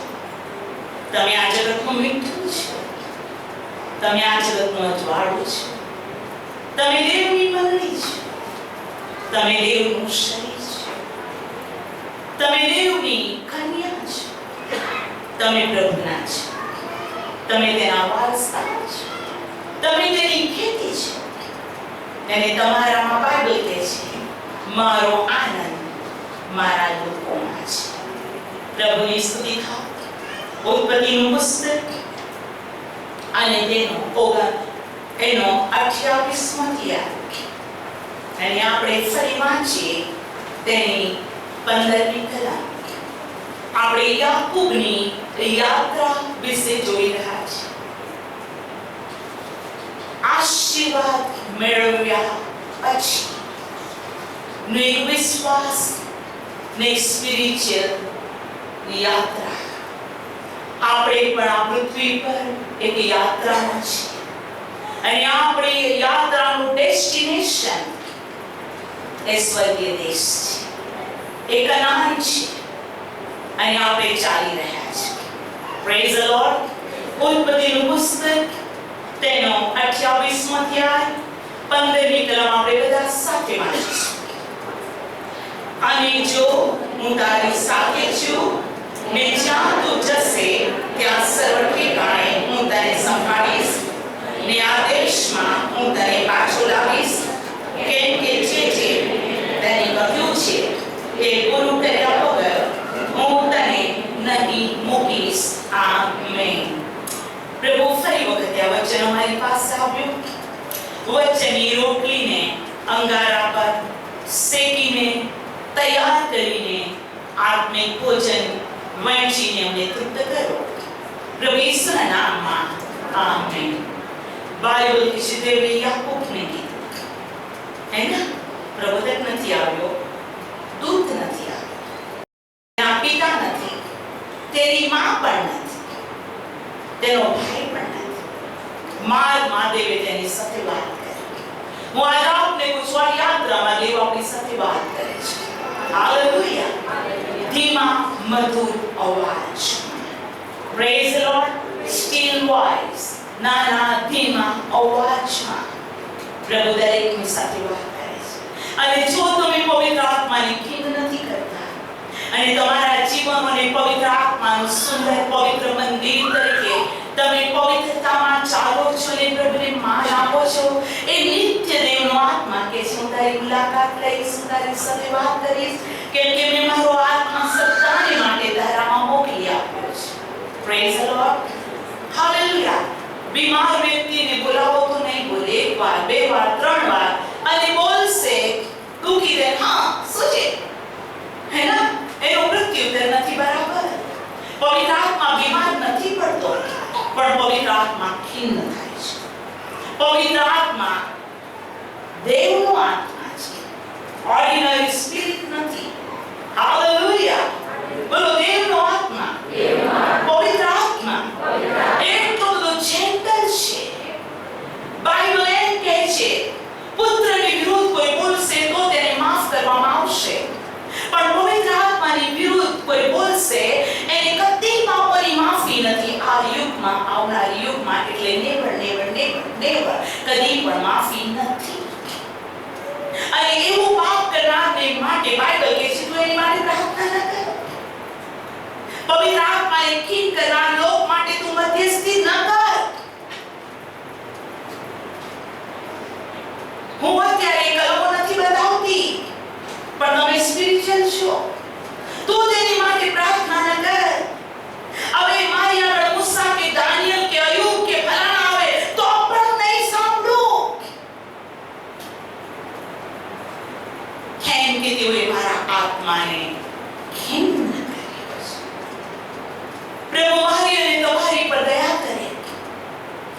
તમે આ જગતનું મીઠું છો. તમે આ જગતનું અજવાળું છો. તમે દેવની મંડળી છો. તમે દેવનું શરીર છો. તમે દેવની કન્યા છો. તમે પ્રભુના છો. તમે તેના વારસદાર છો. તમે તેની ખેતી છો. અને તમારામાં બાઇબલ કહે છે, મારો આનંદ મારા લોકોમાં છે. પ્રભુની સ્તુતિ થાવ. ઉત્પત્તિનું પુસ્તક અને એનો 28મો અધ્યાય અને આપણે ફરી વાંચીએ તેની 15મી કલાક. આપણે યાકૂબની યાત્રા વિશે જોઈ રહ્યા છીએ. આશીર્વાદ મેળવ્યા પછી એક વિશ્વાસ ને સ્પિરિચ્યુઅલ યાત્રા. આપણે પણ આ પૃથ્વી પર એક યાત્રામાં છીએ અને આપણી યાત્રાનું ડેસ્ટિનેશન એ સ્વર્ગીય દેશ છે, એ કનાન છે અને આપણે ચાલી રહ્યા છીએ. Praise the lord. ઉત્પત્તિનું પુસ્તક તેનો 28મો અધ્યાય 15મી કલમ આપણે બધા સાથે વાંચીશું. અને જો હું તારી સાથે છું ને જ્યાં તું જશે ત્યાં સર્વ ઠેકાણે હું તને સંભાળીશ ને આ દેશમાં હું તને પાછો લાવીશ, કેમ કે જે તને કહ્યું છે એ પૂરું કર્યા વગર હું તને નહીં મૂકીશ. આમેન. પ્રભુ ફરી વખતે આ વચન અમારી પાસે આવ્યું. વચનની રોટલીને અંગારા પર શેકીને તૈયાર કરીને આત્મિક ભોજન વહેંચીને અમને તૃપ્ત કરો. પ્રભુ ઈસુના નામમાં. આમેન. બાઇબલ કિસી દેવે યાકૂબને કીધું, હે ને, પ્રબોધક નથી આવ્યો, દૂત નથી આવ્યો, તેના પિતા નથી, તેની માં પણ નથી, તેનો ભાઈ પણ નથી. માર્ગમાં દેવે તેની સાથે વાત કરી. હું આજે આપને પૂછવા યાત્રામાં દેવ આપણી સાથે વાત કરે છે. હાલેલુયા. ધીમા મધુર અવાજ. Praise the lord. Steel voice. નાના ધીમા અવાજમાં પ્રભુ દરેકની સાથે વાત કરે છે. અને જો તમે પવિત્ર આત્માની ખીણ નથી કરતા અને તમારા જીવનને પવિત્ર આત્માનું સુંદર પવિત્ર મંદિર તરીકે તમે પવિત્રતામાં ચાલો છો ને પ્રભુને માન આપો છો, એ નિત્ય દેવનો આત્મા કે હું તારી મુલાકાત લઈશ, હું તારી સાથે વાત કરીશ, કેમ કે મેં મારો આત્મા સત્તાને માટે તારામાં મોકલી આપ્યો છે. Praise the lord. હાલેલુયા. બીમાર વ્યક્તિને બોલાવો તો નહીં બોલે, એક વાર, બે વાર, ત્રણ વાર અને બોલશે દુખી દે, હા શું છે, હે ના, એનો પ્રત્યુત્તર નથી બરાબર. પવિત્ર આત્મા બીમાર નથી પડતો, પણ પવિત્ર આત્મા ખિન્ન થાય છે. પવિત્ર આત્મા દેવનો આત્મા છે, ઓર્ડિનરી સ્પિરિટ નથી. હાલેલુયા. બોલો, દેવનો આત્મા, પવિત્ર આત્મા એટલો બધો જેન્ટલ છે. બાઇબલ એમ કહે છે, પુત્રની વિરુદ્ધ કોઈ બોલશે તો તેને માફ કરવામાં આવશે, પણ પવિત્ર આત્માની વિરુદ્ધ કોઈ બોલશે એને કદી પાપની માફી નથી. આ યુગમાં, આવનાર યુગમાં, એટલે નેવર નેવર નેવર નેવર કદી પણ માફી નથી. અને એવું પાપ કરનારને માટે બાઇબલ કહે છે તું એની માટે પ્રાર્થના ન કર. પવિત્ર આત્માને ખીન કરનાર લોક માટે તું મધ્યસ્થી ન કર. હું અત્યારે કલમો નથી બતાવતી, પણ તમે સ્પિરિચ્યુઅલ છો, તું તેની માટે પ્રાર્થના ન કર. હવે મારી આગળ મૂસા કે દાનિયેલ કે અયૂબ કે ફલાણા આવે તો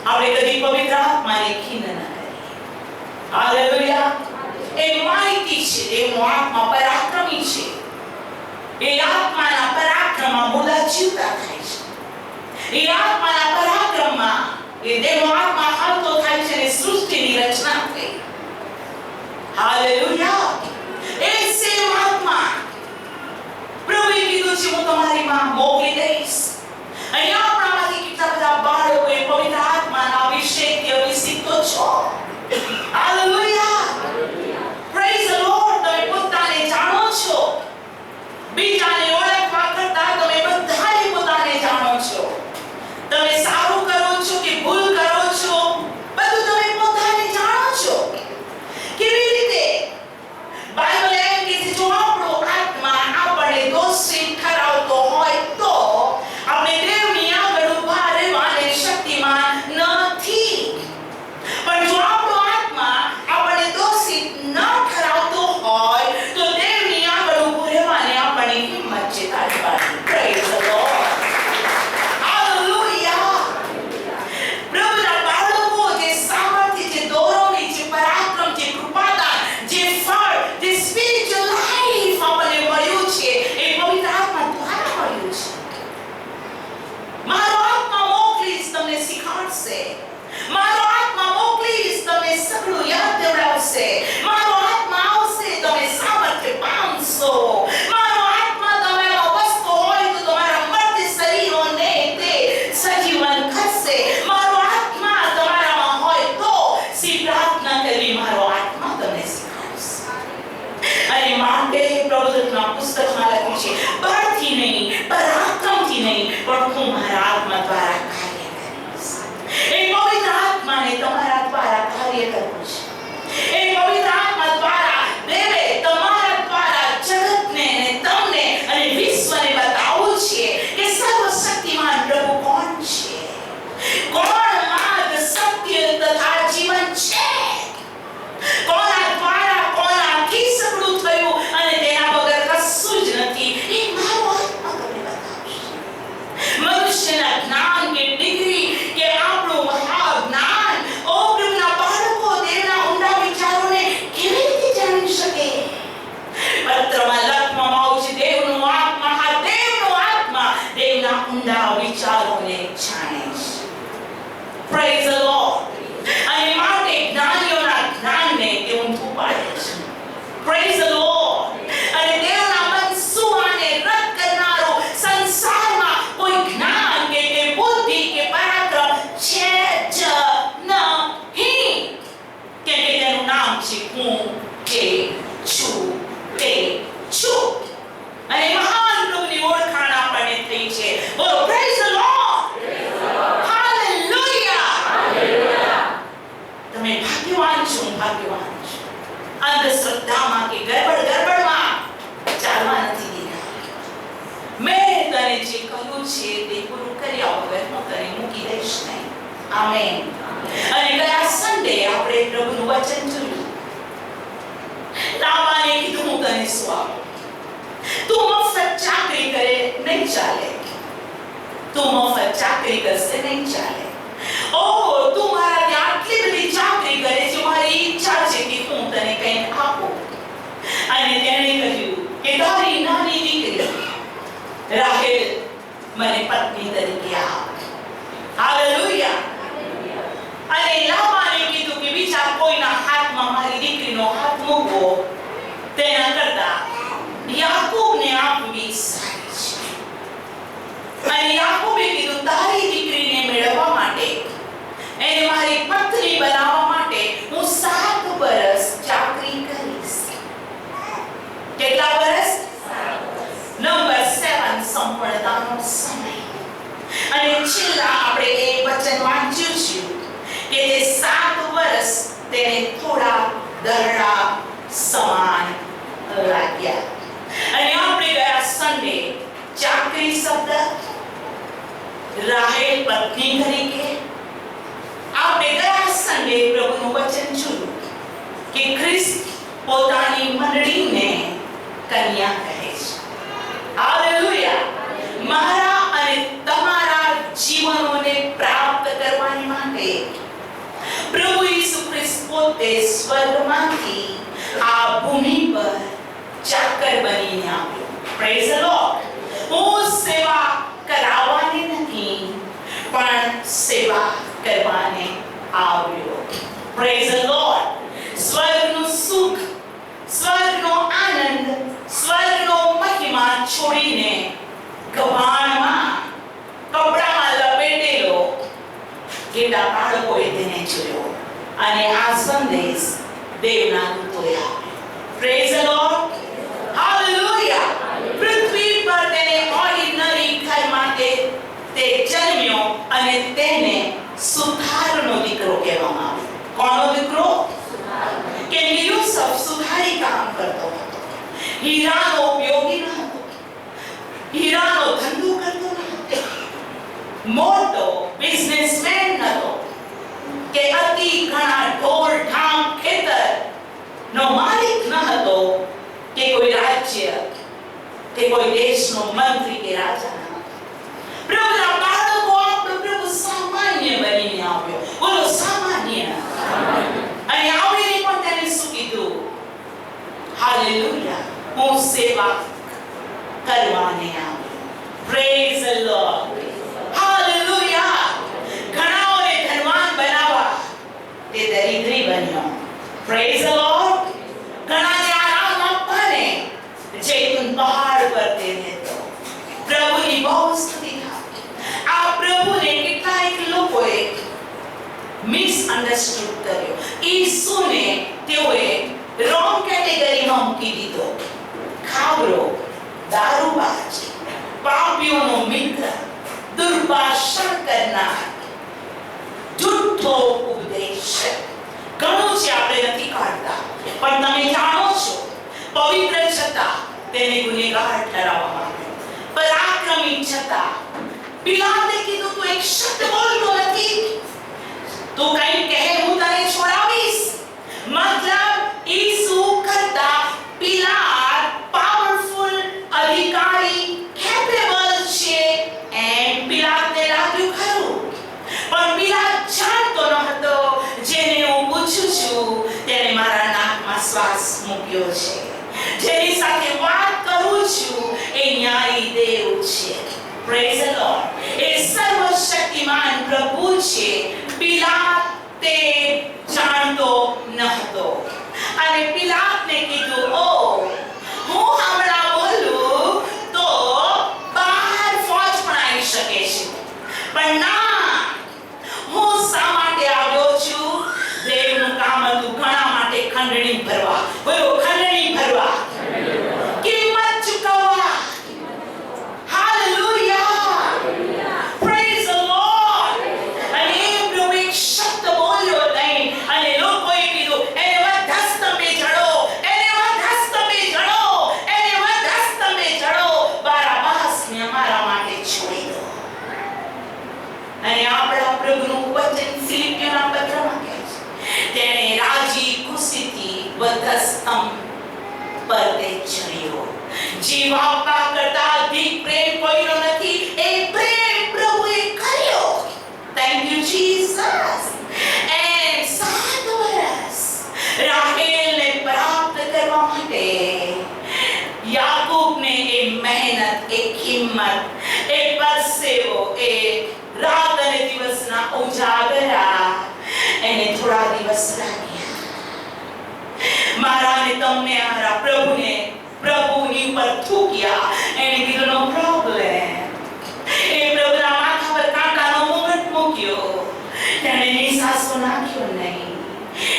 આપણે કદી પવિત્ર આત્માને ખીન ન કરીએ. હાલેલુયા. એ માહિતી છે, દેવનો આત્મા પરાક્રમી છે. એ આત્માના પરાક્રમમાં મુલા જીવતા થાય છે. એ આત્માના પરાક્રમમાં એ દેવનો આત્મા હાલતો થાય છે અને સૃષ્ટિની રચના થઈ. હાલેલુયા. એ સેમ આત્મા પ્રભુએ કીધું છે, હું તમારી માં મોકલી દઈશ. અહીંયા આપણામાંથી કેટલા બધા બાળકો એ પવિત્ર આત્માના અભિષેકથી અભિષિક્ત છો. હાલેલુયા. Praise the lord. તમે પોતાને જાણો છો. બીજાને ઓળખવા કરતા તમે બધાએ પોતાને જાણો છો. તમે સારું કરો છો કે ભૂલ કરો છો, બધું તમે પોતાને જાણો છો. કેવી રીતે? બાઇબલ એમ કહે છે, જો આપણો આત્મા આપણને દોષિત ઠરાવતો હોય તો આપણે દેવની આગળ ઊભા રહેવાને શક્તિમાન નથી. પણ જો આપણો આત્મા આપણને દોષિત ન ઠરાવતો હોય તો દેવની આગળ ઊભું રહેવાને આપણને હિંમત છે તાળવાની. Praise the lord. હાલેલુયા. પ્રભુના બાળકો જે સામર્થ્ય, જે દોરવણી, જે પરાક્રમ, જે કૃપાદાન, જે ફળ, જે સ્પિરિચ્યુઅલ લાઈફ આપણને મળ્યું છે એ પવિત્ર આત્મા દ્વારા મળ્યું છે. મારો આત્મા મોકલીશ તમને શીખવાડશે. મારો આત્મા મોકલીશ તમને સગળું યાદ દેવડાવશે. મારો આત્મા આવશે તમે સામર્થ્ય પામશો. મારો આત્મા તમારામાં વસતો હોય તો તમારા મર્ત્ય શરીરોને તે સજીવન કરશે. મારો આત્મા તમારામાં હોય તો સી પ્રાર્થના કરવી મારો આત્મા તમને શીખવાડશે. અને માટે પ્રબોધકના પુસ્તકમાં લખ્યું છે, બળથી નહીં, પરાક્રમથી નહીં, પણ હું મારા આત્મા દ્વારા કાર્ય કરીશ. એ પવિત્ર આત્માને તમારા દ્વારા કાર્ય કરવું છે. એ પવિત્ર આત્મા દ્વારા દેવે તમારા દ્વારા જગતને અને તમને અને વિશ્વને બતાવવું છે કે સર્વશક્તિમાન પ્રભુ કોણ છે, કોણ માર્ગ, સત્ય તથા જીવન છે, કોના દ્વારા કોનાથી સગળું થયું અને તેના વગર કશું જ નથી. એ મારો આત્મા તમને બતાવશે. મનુષ્યના જ્ઞાન કે ડિગ્રી કે આપણું મહાજ્ઞાન, ઓ પ્રભુના બાળકો દેવના ઊંડા વિચારોને કેવી રીતે જાણી શકે? પત્રમાં લખવામાં આવ્યું છે, દેવનો આત્મા, હા દેવનો આત્મા દેવના ઊંડા વિચારોને જાણે છે. Praise the lord. અને માટે જ્ઞાનીઓના જ્ઞાનને તે ઊંધું પાડે છે. Praise the lord. અને દેવના મનસુવાને રદ કરનારો સંસારમાં કોઈ જ્ઞાન કે બુદ્ધિ કે પરાક્રમ છે જ નહીં. કેમ કે તેનું નામ છે હું કે છું તે છું. અને મહાન પ્રભુની ઓળખાણ આપણને થઈ છે. બોલો પ્રેઝ ધ લોર્ડ. હાલેલુયા. તમે ભાગ્યવાન છો, ભાગ્યવાન છો. અંધશ્રદ્ધામાં કે ગડબડમાં ચાલવા નથી દીધા. મેં તને જે કહ્યું છે તે પૂરું કર્યા વગર હું તને મૂકી દઈશ નહીં. આમેન. અને ગયા સન્ડે આપણે પ્રભુનું વચન જોયું. લાબાને કીધું, હું તને શું આપું? તું મફત ચાકરી કરે નહીં ચાલે. તું મફત ચાકરી કરશે નહીં ચાલે. ઓહ, તું મારા ત્યાં આટલી બધી ચાકરી કરે છે, મારી ઈચ્છા છે કે હું તને કંઈક આપું. અને તેણે કહ્યું કે તારી નાની દીકરી રાહેલ મને પત્ની તરીકે આપ. હાલેલુયા. અને લાબાને કીધું કે બીજા કોઈના હાથમાં મારી દીકરીનો હાથ મૂકવો તેના કરતા યાકૂબને આપવી સારી છે. અને યાકૂબે કીધું, તારી દીકરીને મેળવવા માટે, એને મારી પત્ની બનાવવા માટે હું 7 વર્ષ ચાકરી કરીશ. કેટલા વર્ષ? નંબર 7, સંપૂર્ણતાનો સમય. અને છેલ્લા આપણે એ વચન વાંચ્યું છે કે તે 7 વર્ષ તેને થોડા દરડા સમાન લાગ્યા. અને આપણે ગયા સન્ડે ચાકરી શબ્દ, રાહેલ પત્ની તરીકે, આપણે ગયા સન્ડે પ્રભુનું વચન જોયું કે ખ્રિસ્ત પોતાની મંડળીને કન્યા કહે છે. હાલેલુયા. મારા અને તમારા જીવનોને પ્રાપ્ત કરવાની માટે તે સ્વર્ગમાંથી આ ભૂમિ પર ચાકર બનીને આવ્યો. Praise the lord. હું સેવા કરાવવાની નથી, પણ સેવા કરવાને આવ્યો. Praise the lord. સ્વર્ગનું સુખ, સ્વર્ગનો આનંદ, સ્વર્ગનો મહિમા છોડીને ગભાણમાં કપડામાં લપેટેલો કેટલા બાળકોએ તેને જોયો અને આ સંદેશ દેવના દૂતોએ આપ્યો. Praise the lord. હાલેલુયા. પૃથ્વી પર તેને ઓર્ડિનરી ઘરમાં તે જન્મ્યો અને તેને સુથારનો દીકરો કહેવામાં આવ્યો. કોનો દીકરો? કે યુસુફ સુથારી કામ કરતો હતો. હીરાનો ઉપયોગી ન હતો, હીરાનો ધંધો કરતો ન હતો, મોટો બિઝનેસમેન હતો કે અતિ ઘણા ઢોર ઢામ ખેતર નો માલિક ન હતો કે કોઈ રાજ્ય કે કોઈ દેશનો મંત્રી કે રાજા ન હતો. પ્રભુના બાળકો આપણો પ્રભુ સામાન્ય બનીને આવ્યો. બોલો સામાન્ય. અને આવીને પણ તેને શું કીધું? હાલેલુયા. હું સેવા કરવાને આવ્યો. Praise the lord. હાલેલુયા. ઘણાઓને ધનવાન બનાવવા તે દરિદ્રી બન્યો. Praise the lord. ઘણાને આરામ આપવાને જૈતુન પહાડ પર તે રહેતો. પ્રભુની બહુ સ્તુતિ થાય. આ પ્રભુને કેટલાક લોકોએ મિસઅન્ડરસ્ટુડ કર્યો. ઈસુને તેઓએ રોંગ કેટેગરીમાં મૂકી દીધો. ખાવરો, દારૂબાજ, પાપીઓનો મિત્ર, દુર્ભાષણ કરનાર, જૂઠો ઉપદેશક. ઘણું છે, આપણે નથી કાઢતા, પણ તમે જાણો છો પવિત્ર છતાં તેને ગુનેગાર ઠરાવવામાં આવ્યો. પરાક્રમી છતાં પિલાતે કીધું તું એક શબ્દ બોલતો નથી, તું કઈ કહે હું તને છોડાવીશ. મતલબ ઈસુ કરતા પિલાત પાવરફુલ, અધિકારી, કેપેબલ છે એમ પિલાતને લાગ્યું ખરું. પણ પિલાત જાણતો ન હતો જેને હું પૂછું છું તેને મારા નાકમાં શ્વાસ મૂક્યો છે, જેની સાથે વાત કરું છું એ ન્યાયી દેવ છે. Praise the lord. એ સર્વશક્તિમાન પ્રભુ છે. પિલાત તે જાણતો ન હતો અને પિલાતને કીધું, ઓ હું હમણાં બોલું તો બહાર ફોજ પણ આવી શકે છે, પણ ના, હું શા માટે આવ્યો છું? દેવનું કામ હતું ઘણા માટે ખંડણી ભરવા. બોલો ખંડણી ભરવા, કિંમત ચૂકવવા. હાલેલુયા. Praise the lord. અને એ પ્રભુ એક શબ્દ બોલ્યો નહીં અને લોકોએ કીધું એને વધસ્તંભે જડો, એને વધસ્તંભે જડો, એને વધસ્તંભે જડો. બારાબાસને અમારા માટે છોડી દો. અને આપણા પ્રભુનું વચન ફિલિપિયોના પત્રમાં કહે છે તેણે રાજી ખુશીથી વધસ્તંભ પર તે ચડ્યો. જીવ આપવા કરતા અધિક પ્રેમ કોઈનો નથી. એ પ્રેમ પ્રભુએ કર્યો. Thank you Jesus. એમ 7 વર્ષ રાહેલને પ્રાપ્ત કરવા માટે યાકૂબને એ મહેનત, એ કિંમત, એ પરસેવો, એ રાત અને દિવસના ઉજાગરા એને થોડા દિવસ લાગ્યા. મારા ને તમને મારા પ્રભુની ઉપર થૂક્યા. એને કીધું નો પ્રોબ્લેમ. એ પ્રભુના માથા પર કાંટાનો મુગટ મૂક્યો. તેને નિસાસો નાખ્યો નહીં.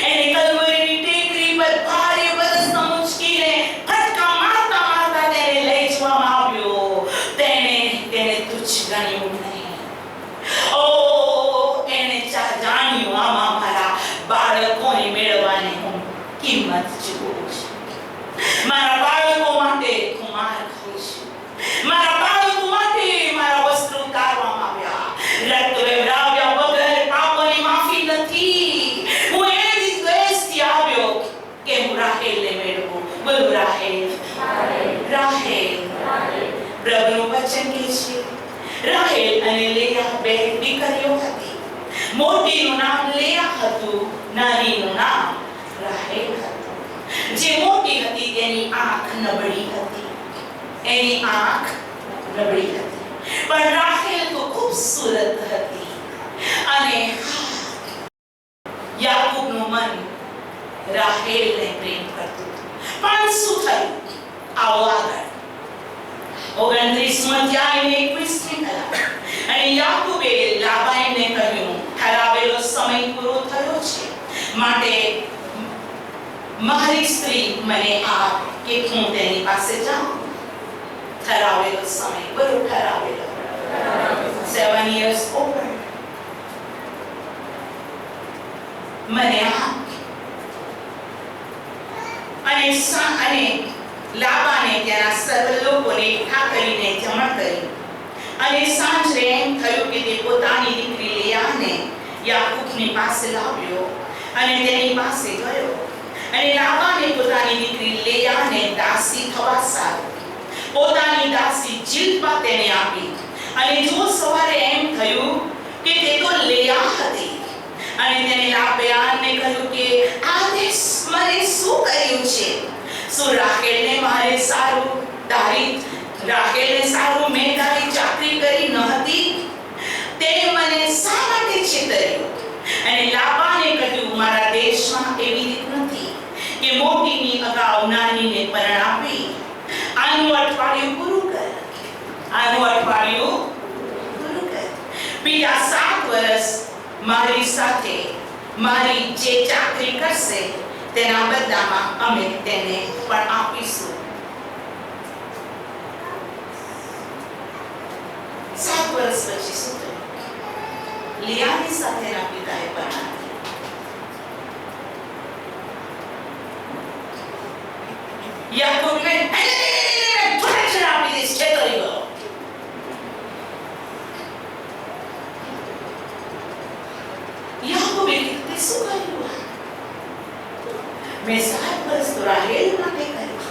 એને કલ્વરીની ટેકરી પર ભારે વરસનો મુચકીને ફટકા મારતા મારતા તેને લઈ જવામાં આવ્યો. તેને તુચ્છ ગણ્યું નહીં. ઓ એને જાણ્યું આમાં મારા બાળકોને મેળવવાની હું કિંમત ચૂકવું છું. મારા બાળકો માટે હું માર ખાઉં છું. મારા બાળકો માટે મારા વસ્ત્રો ઉતારવામાં આવ્યા. રક્ત વેવરાવ્યા વગર પાપોની માફી નથી. હું એવી દ્વેષથી આવ્યો કે હું રાહેલને મેળવું. બોલો રાહેલ. રાહેલ. પ્રભુનું વચન કહે છે રાહેલ અને લેયા બે દીકરીઓ હતી. મોટીનું નામ લેયા હતું, નાનીનું નામ રાહેલ હતો. જે મોટી હતી તેની આંખ નબળી હતી. એની આંખ નબળી હતી, પણ રાહેલ તો ખૂબસૂરત હતી. અને યાકૂબનું મન રાહેલને પ્રેમ કરતું. પણ શું થયું? આવો આગળ 29 અધ્યાય ને 21મી કલમ. અને યાકૂબે લાબાનને કહ્યું, ઠરાવેલો સમય પૂરો થયો છે, માટે મારી સ્ત્રી મને આપ કે હું તેની પાસે જાઉં. ઠરાવેલો સમય, બરો ઠરાવેલો. 7 years over. મને આપ. અને લાબાને ત્યાંના સર્વ લોકોને એકઠા કરીને જમણ કરી. અને સાંજે એમ થયું કે તે પોતાની દીકરી લેયાને યાકૂબની પાસે લાવ્યો અને તેની પાસે ગયો. અને લાબાને પોતાની દીકરી લેયાને દાસી થવા સારું પોતાની દાસી જીલ્પા તેને આપી. અને જો સવારે એમ થયું કે તે તો લેયા હતી, અને તેને લાબાને કહ્યું કે આ તે મને શું કર્યું છે? શું રાહેલને સારું મેં તારી ચાકરી કરી ન હતી? તે મને શા માટે છેતર્યો? અને લાબાને કહ્યું, મારા દેશમાં એવી રીત નથી કે મોટીની અગાઉ નાનીને પરણાવી. આનું અઠવાડિયું પૂરું કર. બીજા 7 વર્ષ મારી સાથે મારી જે ચાકરી કરશે તેના બદલામાં અમે તેને પણ આપીશું. 7 વર્ષ પછી શું થયું? લિયાની સાથેના પિતાએ પરણાવી. યાકૂબને થોડા આપી દઈશ, છેતરી ગયો. યાકૂબે કીધું, તે શું કર્યું? મેં 7 વર્ષ તો રાહેલ માટે કર્યું.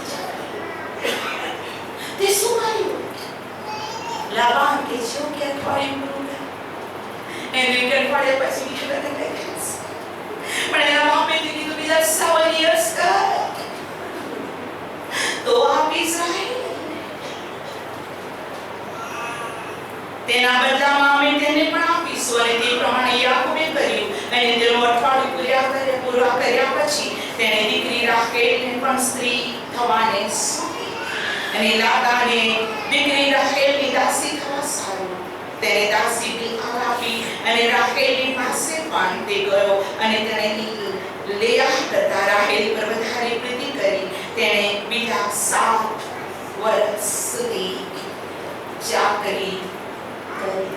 તે શું કર્યું? લાબાન કે છો કે અઠવાડિયું પૂરું કર. એને અઠવાડિયા પછી બીજું લગ્ન કરીશ. પણ એના બાપે કીધું બીજા 7 years કર તો આપીશ રાહેલ. તેના બદલામાં અમે તેને પણ આપીશું. અને તે પ્રમાણે યાકૂબે કર્યું. અને તેનું અઠવાડિયું પૂરા કર્યા પછી તેને દીકરી રાહેલને પણ સ્ત્રી થવાને સોંપી. અને લાબાને દીકરી રાહેલની દાસી થવા સારું તેને દાસી બિલ્હા આપી. અને રાહેલની પાસે પણ તે ગયો. અને તેણે લેયા કરતા રાહેલ પર વધારે પ્રીતિ કરી. તેણે બીજા 7 વર્ષ સુધી ચાકરી કરી.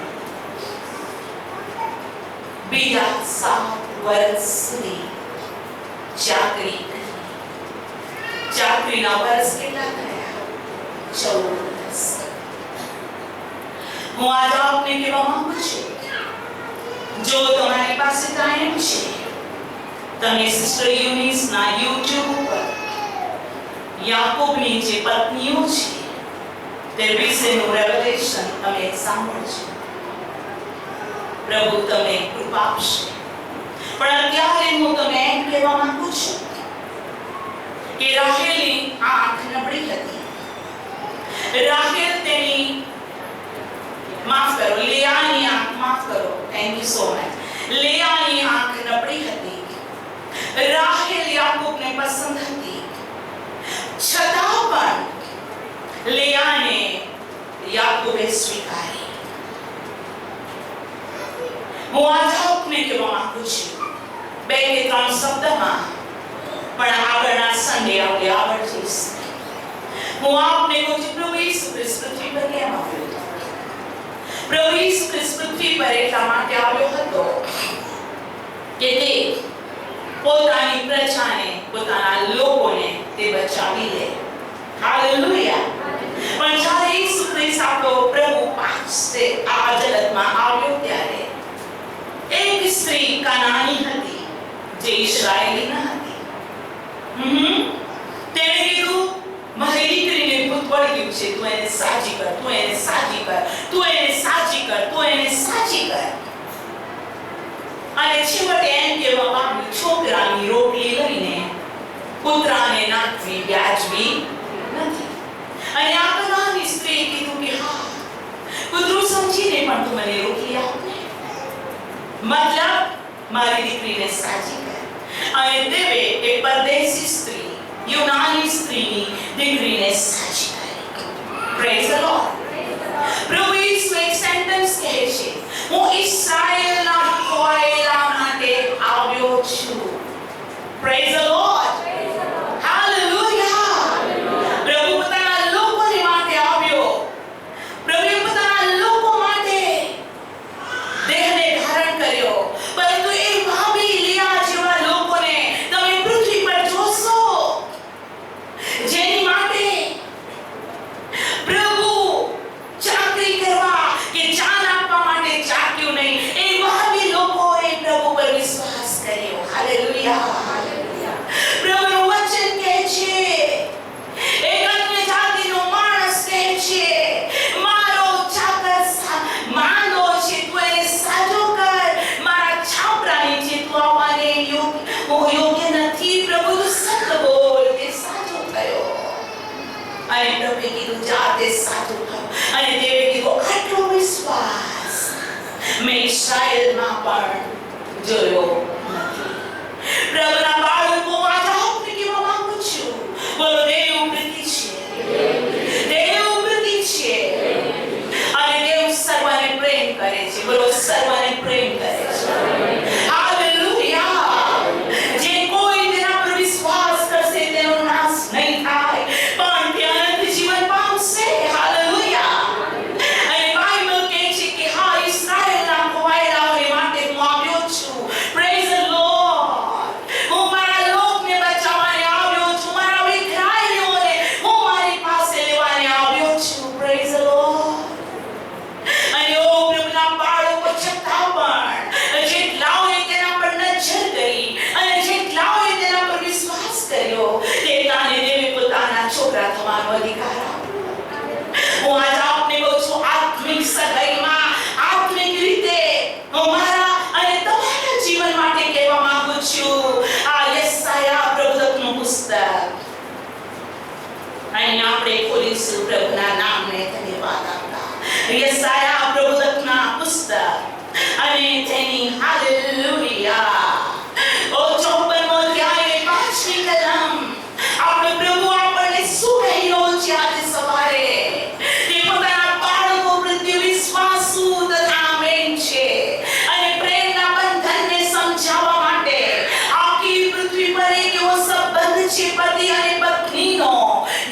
બીજા 7 વર્ષ સુધી ચાકરી કરી. ચાકરીના વર્ષ કેટલા થયા? 14 વર્ષ. હું આજે આપને કહેવા માંગુ છું, જો તમારી પાસે ટાઈમ છે, તમે સિસ્ટર યુનિસના YouTube ઉપર યાકૂબની જે પત્નીઓ છે તે વિશેનું રેવલેશન તમે સાંભળજો. પ્રભુ તમને કૃપા આપશે. પણ અત્યારે હું તમને એમ કહેવા માંગુ છું કે રાહેલની આંખ નબળી હતી. રાહેલ તેની લેયાની આંખ માફ કરો. Thank you so much. લેયાની આંખ નબળી હતી. રાહેલ યાકૂબને પસંદ હતી, છતાં પણ લેયાને યાકૂબે સ્વીકારી. હું આજે આપને કહેવા માંગુ છું 2 કે 3 શબ્દમાં, પણ આગળના સન્ડે આપણે આવડશે. હું આપને કહું છું, પ્રભુ ઈસુ ખ્રિસ્ત પૃથ્વી પર કેમ આવ્યો હતો? પ્રભુ ઈસુ ખ્રિસ્ત પૃથ્વી પર એટલા માટે આવ્યો હતો કે તે પોતાની પ્રજાને, પોતાના લોકોને તે બચાવી લે. હાલેલુયા. પણ જ્યારે ઈસુ ખ્રિસ્ત આપણો પ્રભુ પાસે આ જગતમાં આવ્યો ત્યારે એક સ્ત્રી કાનાની હતી જે ઇસ્રાયેલી ન હતી. તેણે કીધું, મારી દીકરીને ભૂત વળગ્યું છે, તું એને સાજી કર, તું એને સાજી કર, તું એને સાજી કર, તું એને સાજી કર. અને છેવટે એમ કહેવા માંગ્યું, છોકરાની રોટલી લઈને પુત્રાને નાખવી વ્યાજબી નથી. અને આ કનાની સ્ત્રીએ કીધું કે હા, કૂતરું સમજીને પણ તું મને રોકી આપને. મતલબ મારી દીકરીને સાજી કર. અને દેવે એ પરદેશી સ્ત્રી, યુનાની સ્ત્રીની દીકરીને સાજી કરી. Praise the lord. પ્રભુ ઈસુ એક સેન્ટેન્સ કહે છે, હું ઇસ્રાએલના ખોવાયેલા માટે આવ્યો છું. Praise the lord. હાલેલુયા. પ્રભુ પોતાના લોકોને માટે આવ્યો. પ્રભુ પોતાના લોકો માટે દેહને ધારણ કર્યો. પરંતુ એ ભાભી લિયા જેવા લોકોને તમે પૃથ્વી પર જોશો, જેની માટે પ્રભુ ચાકરી કરવા કે જાન આપવા માટે ચાક્યું નહીં, એ ભાભી લોકોએ પ્રભુ પર વિશ્વાસ કર્યો. હાલેલુયા. પ્રભુનું વચન કહે છે, એક અન્ય જાતિનો માણસ કહે છે, મારો ચાકર માંદો છે, તું એને સાજો કર. મારા છાપરાની છે, તું આવવાને યોગ્ય નથી. પ્રભુ તું સત્ય બોલ. તે સાજો થયો. અને પ્રભુએ કીધું જા, તે સાજો થયો. અને દેવે કીધું આટલો વિશ્વાસ મેં ઇસ્રાએલમાં પણ જોયો નથી. પ્રભુના બાળકો આજે આપણે કેવા માંગુ છું? બોલો, દેવ પ્રતિ છે, દેવ પ્રતિ છે. અને દેવ સર્વને પ્રેમ કરે છે. બોલો, સર્વને પ્રેમ કરે છે. હાલેલુયા. જે કોઈ તેના પર વિશ્વાસ કરશે તેનો નાશ નહીં થાય, પણ તે અનંત જીવન પામશે. હાલેલુયા. અને બાઇબલ કહે છે કે હા, ઇસ્રાએલના ખોવાયેલાઓને માટે હું આવ્યો છું. Praise the lord. હું મારા લોકને બચાવવાને આવ્યો છું. મારા વિખરાયેલાઓને હું મારી પાસે લેવાને આવ્યો છું. Praise the lord. અને ઓ પ્રભુના બાળકો છતાં પણ જેટલાઓએ તેના પર નજર કરી અને જેટલાઓએ તેના પર વિશ્વાસ કર્યો, તેટલાને દેવે પોતાના છોકરા થવાનો અધિકાર આપ્યો. હું આજ આપને કહું છું, આત્મિક સગાઈમાં આત્મિક રીતે હું મારા અને તમારા જીવન માટે કહેવા માંગુ છું. આ યશાયા પ્રવક્તાનું પુસ્તક અહીં આપણે ખોલીશું. પ્રભુના નામને ધન્યવાદ આપતા યશાયા પ્રવક્તાના પુસ્તક અને તેની હાલેલુયા 54મો અધ્યાય 5મી કલમ. આપણે પ્રભુ આપણને શું કહી રહ્યો છે આજે સવારે? તે પોતાના બાળકો પ્રત્યે વિશ્વાસુ તથા આમેન છે. અને પ્રેમના બંધનને સમજાવવા માટે આખી પૃથ્વી પર એક એવો સંબંધ છે, પતિ અને પત્નીનો.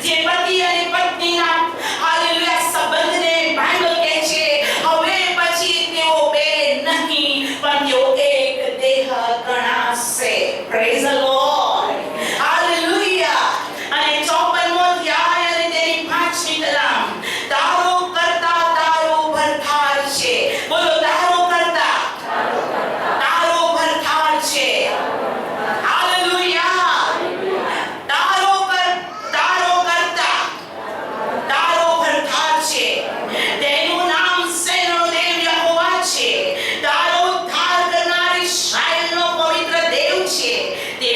જે પતિ અને પત્નીના હાલેલુયા સંબંધને બાઇબલ કહે છે, હવે પછી તેઓ બે નહીં પણ તેઓ એક દેહ ગણાશે. Praise the lord. હાલેલુયા. અને 54મો અધ્યાય અને તેની 5મી કલમ. તારો કરતા તારો ભરથાર છે. બોલો, તારો કરતા તારો ભરથાર છે. હાલેલુયા. તારો કરતા તારો ભરથાર છે. તેનું નામ સેનો દેવ યહોવા છે. તારો ઉદ્ધાર કરનાર ઇસ્રાએલનો પવિત્ર દેવ છે. તે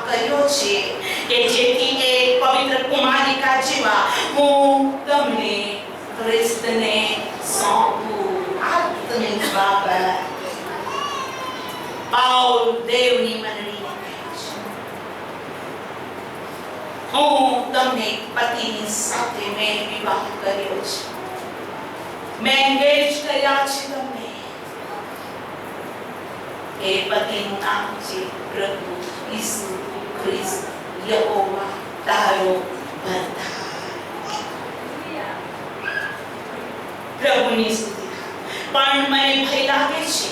કર્યો છે કે જેથી એક પવિત્ર કુમારિકા જેવા હું તમને ખ્રિસ્તને સોંપું. આત્મિક બાબત પાઉલ દેવની મંડળીને કહે છે, હું તમને પતિની સાથે મેં વિવાહ કર્યો છે, મેં એંગેજ કર્યા છે તમને. એ પતિનું નામ છે પ્રભુ ઈસુ ખ્રિસ્ત યહોવા તારો ભરતા. પ્રભુની સ્તુતિ. પણ મને ભય લાગે છે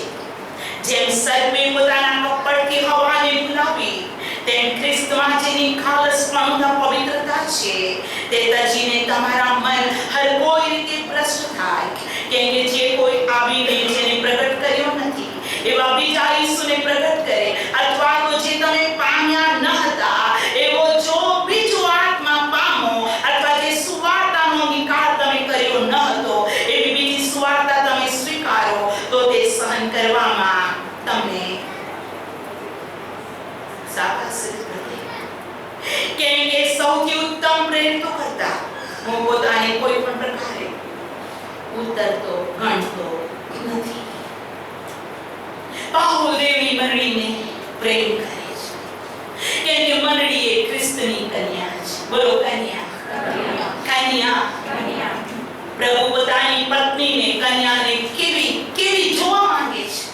જેમ સર્વે પોતાના કપડથી હવાને ભૂલાવી તેમ ખ્રિસ્તમાં જેની ખાલસપણું પવિત્રતા છે તે તજીને તમારા મન હર કોઈ રીતે ભ્રષ્ટ થાય. કેમ કે જે કોઈ આવીને જેને પ્રગટ કર્યો નથી એવા બીજા ઈસુને પ્રગટ કરે, અથવા તો જે તમે પામ્યા ન હતા એવો જો બીજો આત્મા પામો, અથવા જે સુવાર્તાનો નિકાલ તમે કર્યો ન હતો એવી બીજી સુવાર્તા તમે સ્વીકારો, તો તે સહન કરવામાં તમને સાહસિક નથી. કેમ કે સૌથી ઉત્તમ પ્રેરિતો કરતા હું પોતાને કોઈ પણ પ્રકારે ઉતરતો ગણતો નથી. પાઉલ દેવની મંડળીને પ્રેમ કરે છે કેમ કે મંડળી એ ખ્રિસ્તની કન્યા છે. બોલો કન્યા, કન્યા. પ્રભુ પોતાની પત્નીને, કન્યાને કેવી જોવા માંગે છે,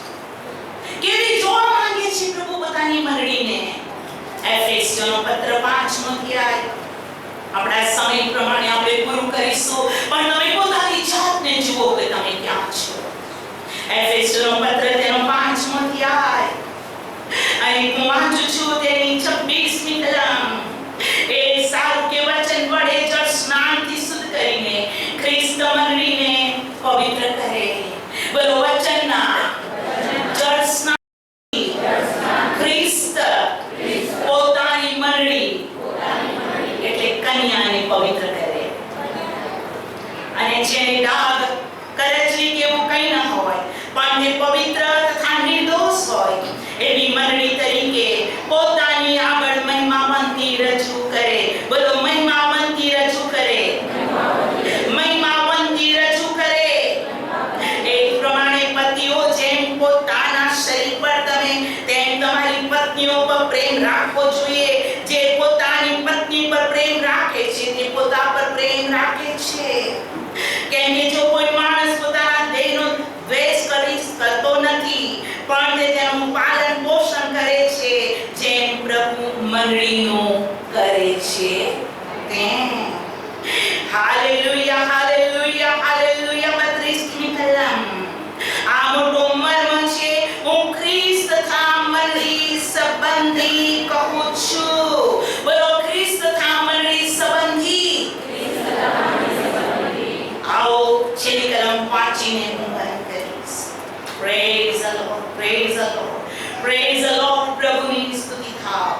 કેવી જોવા માંગે છે પ્રભુ પોતાની મંડળીને. એફેસીઓનો પત્ર 5મો અધ્યાય. આપણા સમય પ્રમાણે આપણે પૂરું કરીશું, પણ તમે પોતાની જાતને જુઓ કે તમે ક્યાં છો. એફેસીઓનો પત્ર તેનો 5મો અધ્યાય અને હું વાંચું છું તેની 26મી કલમ. એ સારું કે વચન વડે જળ સ્નાનથી શુદ્ધ કરીને ખ્રિસ્ત મંડળીને પવિત્ર કરે. બોલો વચનના જળ સ્નાનથી ખ્રિસ્ત પોતાની મંડળી એટલે કન્યાને પવિત્ર કરે. અને જેને ડાઘ કરચલી કે એવું કંઈ ન હોય પણ તે પવિત્ર તથા નિર્દોષ હોય એવી મંડળી તરીકે પોતાની આગળ મહિમાવંતી રજૂ કરે. બોલો મહિમાવંતી રજૂ કરે, મહિમાવંતી રજૂ કરે. એ પ્રમાણે પતિઓ જેમ પોતાના શરીર પર તમે તેમ તમારી પત્નીઓ પર પ્રેમ રાખવો જોઈએ. જે પોતાની પત્ની પર પ્રેમ રાખે છે તે પોતા પર પ્રેમ રાખે છે. કેમ કે જો કોઈ માણસ પોતાના દેહનો દ્વેષ કરતો નથી પણ તે તેનું પાલન પોષણ કરે છે જેમ પ્રભુ મંડળીનું કરે છે તેમ. Hallelujah, hallelujah, hallelujah. 32મી કલમ. આ મોટો મર્મ છે. હું ખ્રિસ્ત તથા મંડળી સંબંધી કહું છું. બોલો ખ્રિસ્ત તથા મંડળી સંબંધી. આવો છેલ્લી કલમ વાંચીને હું બંધ કરીશ. Praise the lord, praise the lord, praise the lord. પ્રભુની સ્તુતિ થાવ.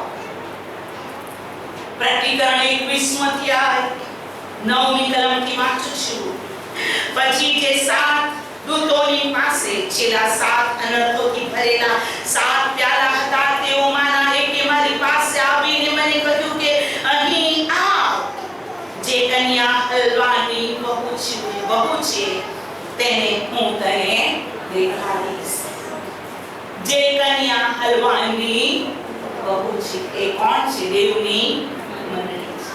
પ્રકટીકરણ 21મો અધ્યાય 9મી કલમથી વાંચું છું. પછી જે 7 દૂતોની પાસે છેલ્લા 7 અનર્થોથી ભરેલા 7 પ્યાલા હતા તેઓમાંના એકે મારી પાસે આવીને મને કહ્યું કે અહીં આવ. જે કન્યા હલવાની વહુ છે તેને હું તને દેખાડીશ. જે કન્યા હલવાની વહુ છે એ કોણ છે? દેવની મંડળી છે.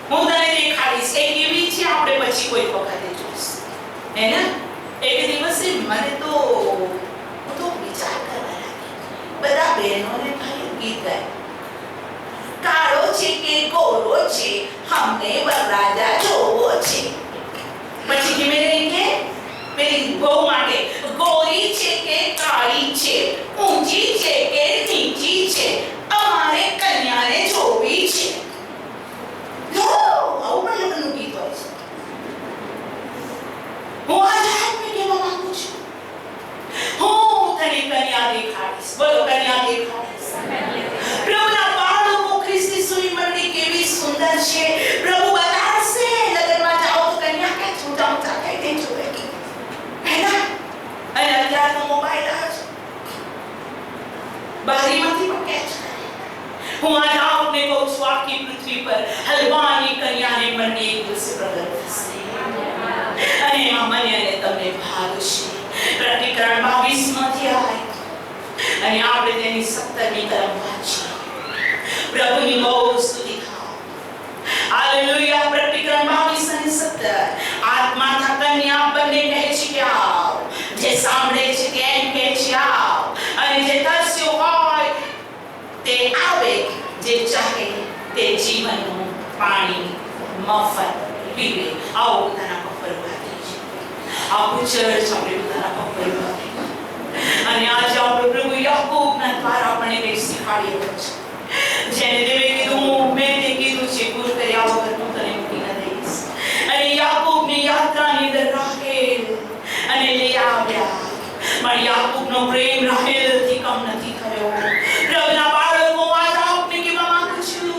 હું તને દેખાડીશ. એ કેવી છે આપણે પછી કોઈ વખતે જોઈશું, હે ને? એક દિવસે મને તો વિચાર કરવા લાગી. બધા બહેનોને ભાઈ ગીત ગાય, કાળો છે કે ગોરો છે, હમને વરરાજા જોવો છે. પછી ધીમે ધીમે પેલી બહુ માટે ગોરી છે કે કાળી છે, ઊંચી છે કે નીચી છે, અમારે કન્યાને જોવી છે. આવું પણ લગ્નનું ગીત હોય છે. હું આધ્યાત્મિક કહેવા માંગુ છું. હું તને કન્યા દેખાડીશ. બોલો કન્યા દેખાડીશ. પ્રભુના બાળકો ખ્રિસ્તી સુઈ મંડળી કેવી સુંદર છે. પ્રભુ બતાવશે. હું આજ આપને કહું છું, આખી પૃથ્વી પર હલવાની કન્યાને મરને એક દિવસે પ્રગટ થશે અને એમાં મને અને તમને ભાગ છે. પ્રકટીકરણ 22 માંથી અને આપણે તેની 17મી કલમ વાંચીએ. પ્રભુની બહુ સ્તુતિ થાઓ. હાલેલુયા. પ્રકટીકરણ 22 અને 17. આત્મા કન્યા બંને કહે છે કે આવ. જે સાંભળે છે તે એમ કહે છે આવ. અને જે તરસ્યો હોય તે આવે. જે ચાહે તે જીવનનું પાણી મફત પીવે. આવો પોતાના પગ પર ઉભા થઈ છે. આખું ચર્ચ આપણે પોતાના પગ પર ઉભા થઈ. અને આજે આપણો પ્રભુ યાકૂબના દ્વારા આપણને કંઈ શીખવાડી રહ્યો છે. જેને દેવે કીધું મેં તે કીધું છે પૂરું કર્યા વગર હું તને મૂકી ન દઈશ. અને યાકૂબની યાત્રાની અંદર રાહેલ અને લેયા આવ્યા. પણ યાકૂબનો પ્રેમ રાહેલથી કમ નથી થયો. પ્રભુના બાળકો આજ આપને કહેવા માંગુ છું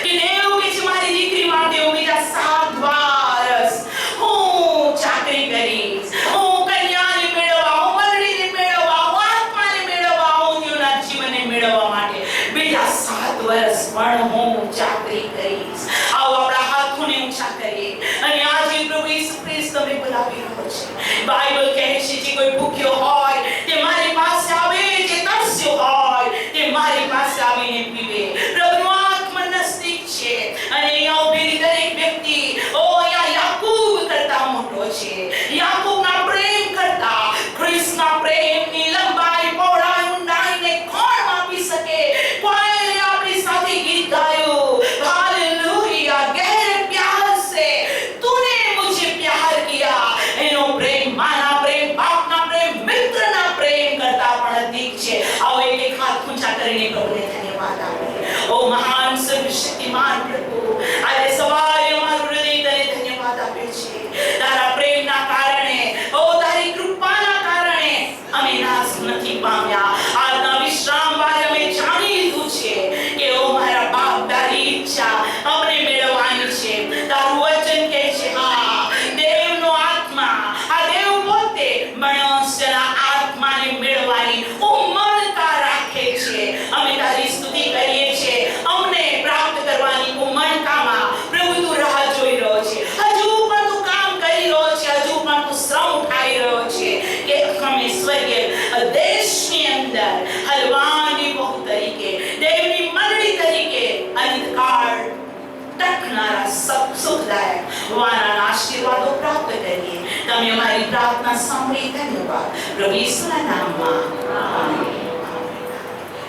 કે દેવ કે છે મારી દીકરી માટે હું બીજા 7 વર્ષ હું ચાકરી કરીશ. હું કન્યાને મેળવવા, હું મરડીને મેળવવા, હું આત્માને મેળવવા, હું જીવના જીવનને મેળવવા માટે બીજા 7 વર્ષ પણ હું ચાકરી કરીશ. આવો આપણા હાથોને ઊંચા કરીએ અને આજે પ્રભુ ઈસુ ખ્રિસ્ત તમને બોલાવી રહ્યો છે. બાઇબલ કહે છે જે કોઈ ભૂખ્યો હોય તે મારી પાસે આવે, જે તરસ્યો હોય તે મારી પાસે આવીને પીવે. પ્રભુનો આત્મા નજદીક છે અને અહીંયા ઉભેલી દરેક વ્યક્તિ અહીંયા યાકૂબ કરતા મોટો છે. યાકૂબના પ્રેમ કરતા ખ્રિસ્તના પ્રેમની લંબાઈ, પહોળાઈ, ઊંડાઈને કોણ માપી શકે? કોઈએ આપણી સાથે ગીત ગાયું, હાલેલુયા, ગહેરે પ્યાર સે તૂને મુझे प्यार किया. એનો પ્રેમ માના પ્રેમ, બાપના પ્રેમ, મિત્રના પ્રેમ કરતા પણ અધિક છે. આવો એક હાથ ઊંચા કરીને પ્રભુને ધન્યવાદ આપીએ. ઓ મહાન સર્વશક્તિમાન પ્રભુ, આજે સવારે અમારું હૃદય તને ધન્યવાદ આપે છે. તારા પ્રેમના કારણે, ઓ તારી કૃપાના કારણે અમે નાશ નથી પામ્યા. આજના વિશ્રામ વારે અમે જાણી લીધું છે કે ઓ મારા બાપ, તારી ઈચ્છા અમને મેળવવાની છે. તારું વચન કહે છે હા, દેવનો આત્મા, આ દેવ પોતે મનુષ્યના આત્માને મેળવવાની ઉમળકા રાખે છે. અમે તારી સ્તુતિ કરીએ છીએ. અમને પ્રાપ્ત કરવાની ઉમળકામાં પ્રભુ તું રાહ જોઈ રહ્યો છે. હજુ પણ તું કામ કરી રહ્યો છે. હજુ પણ તું શ્રમ ઉઠાવી રહ્યો છે કે અમે સ્વર્ગીય દેશની અંદર હલવાની બહુ તરીકે, દેવની મંડળી તરીકે અંધકાર ટકનારા સુખદાયક વાના આશીર્વાદો પ્રાપ્ત કરીએ. તમે અમારી પ્રાર્થના સાંભળી. ધન્યવાદ પ્રભુ ઈસુના નામમાં. આમેન.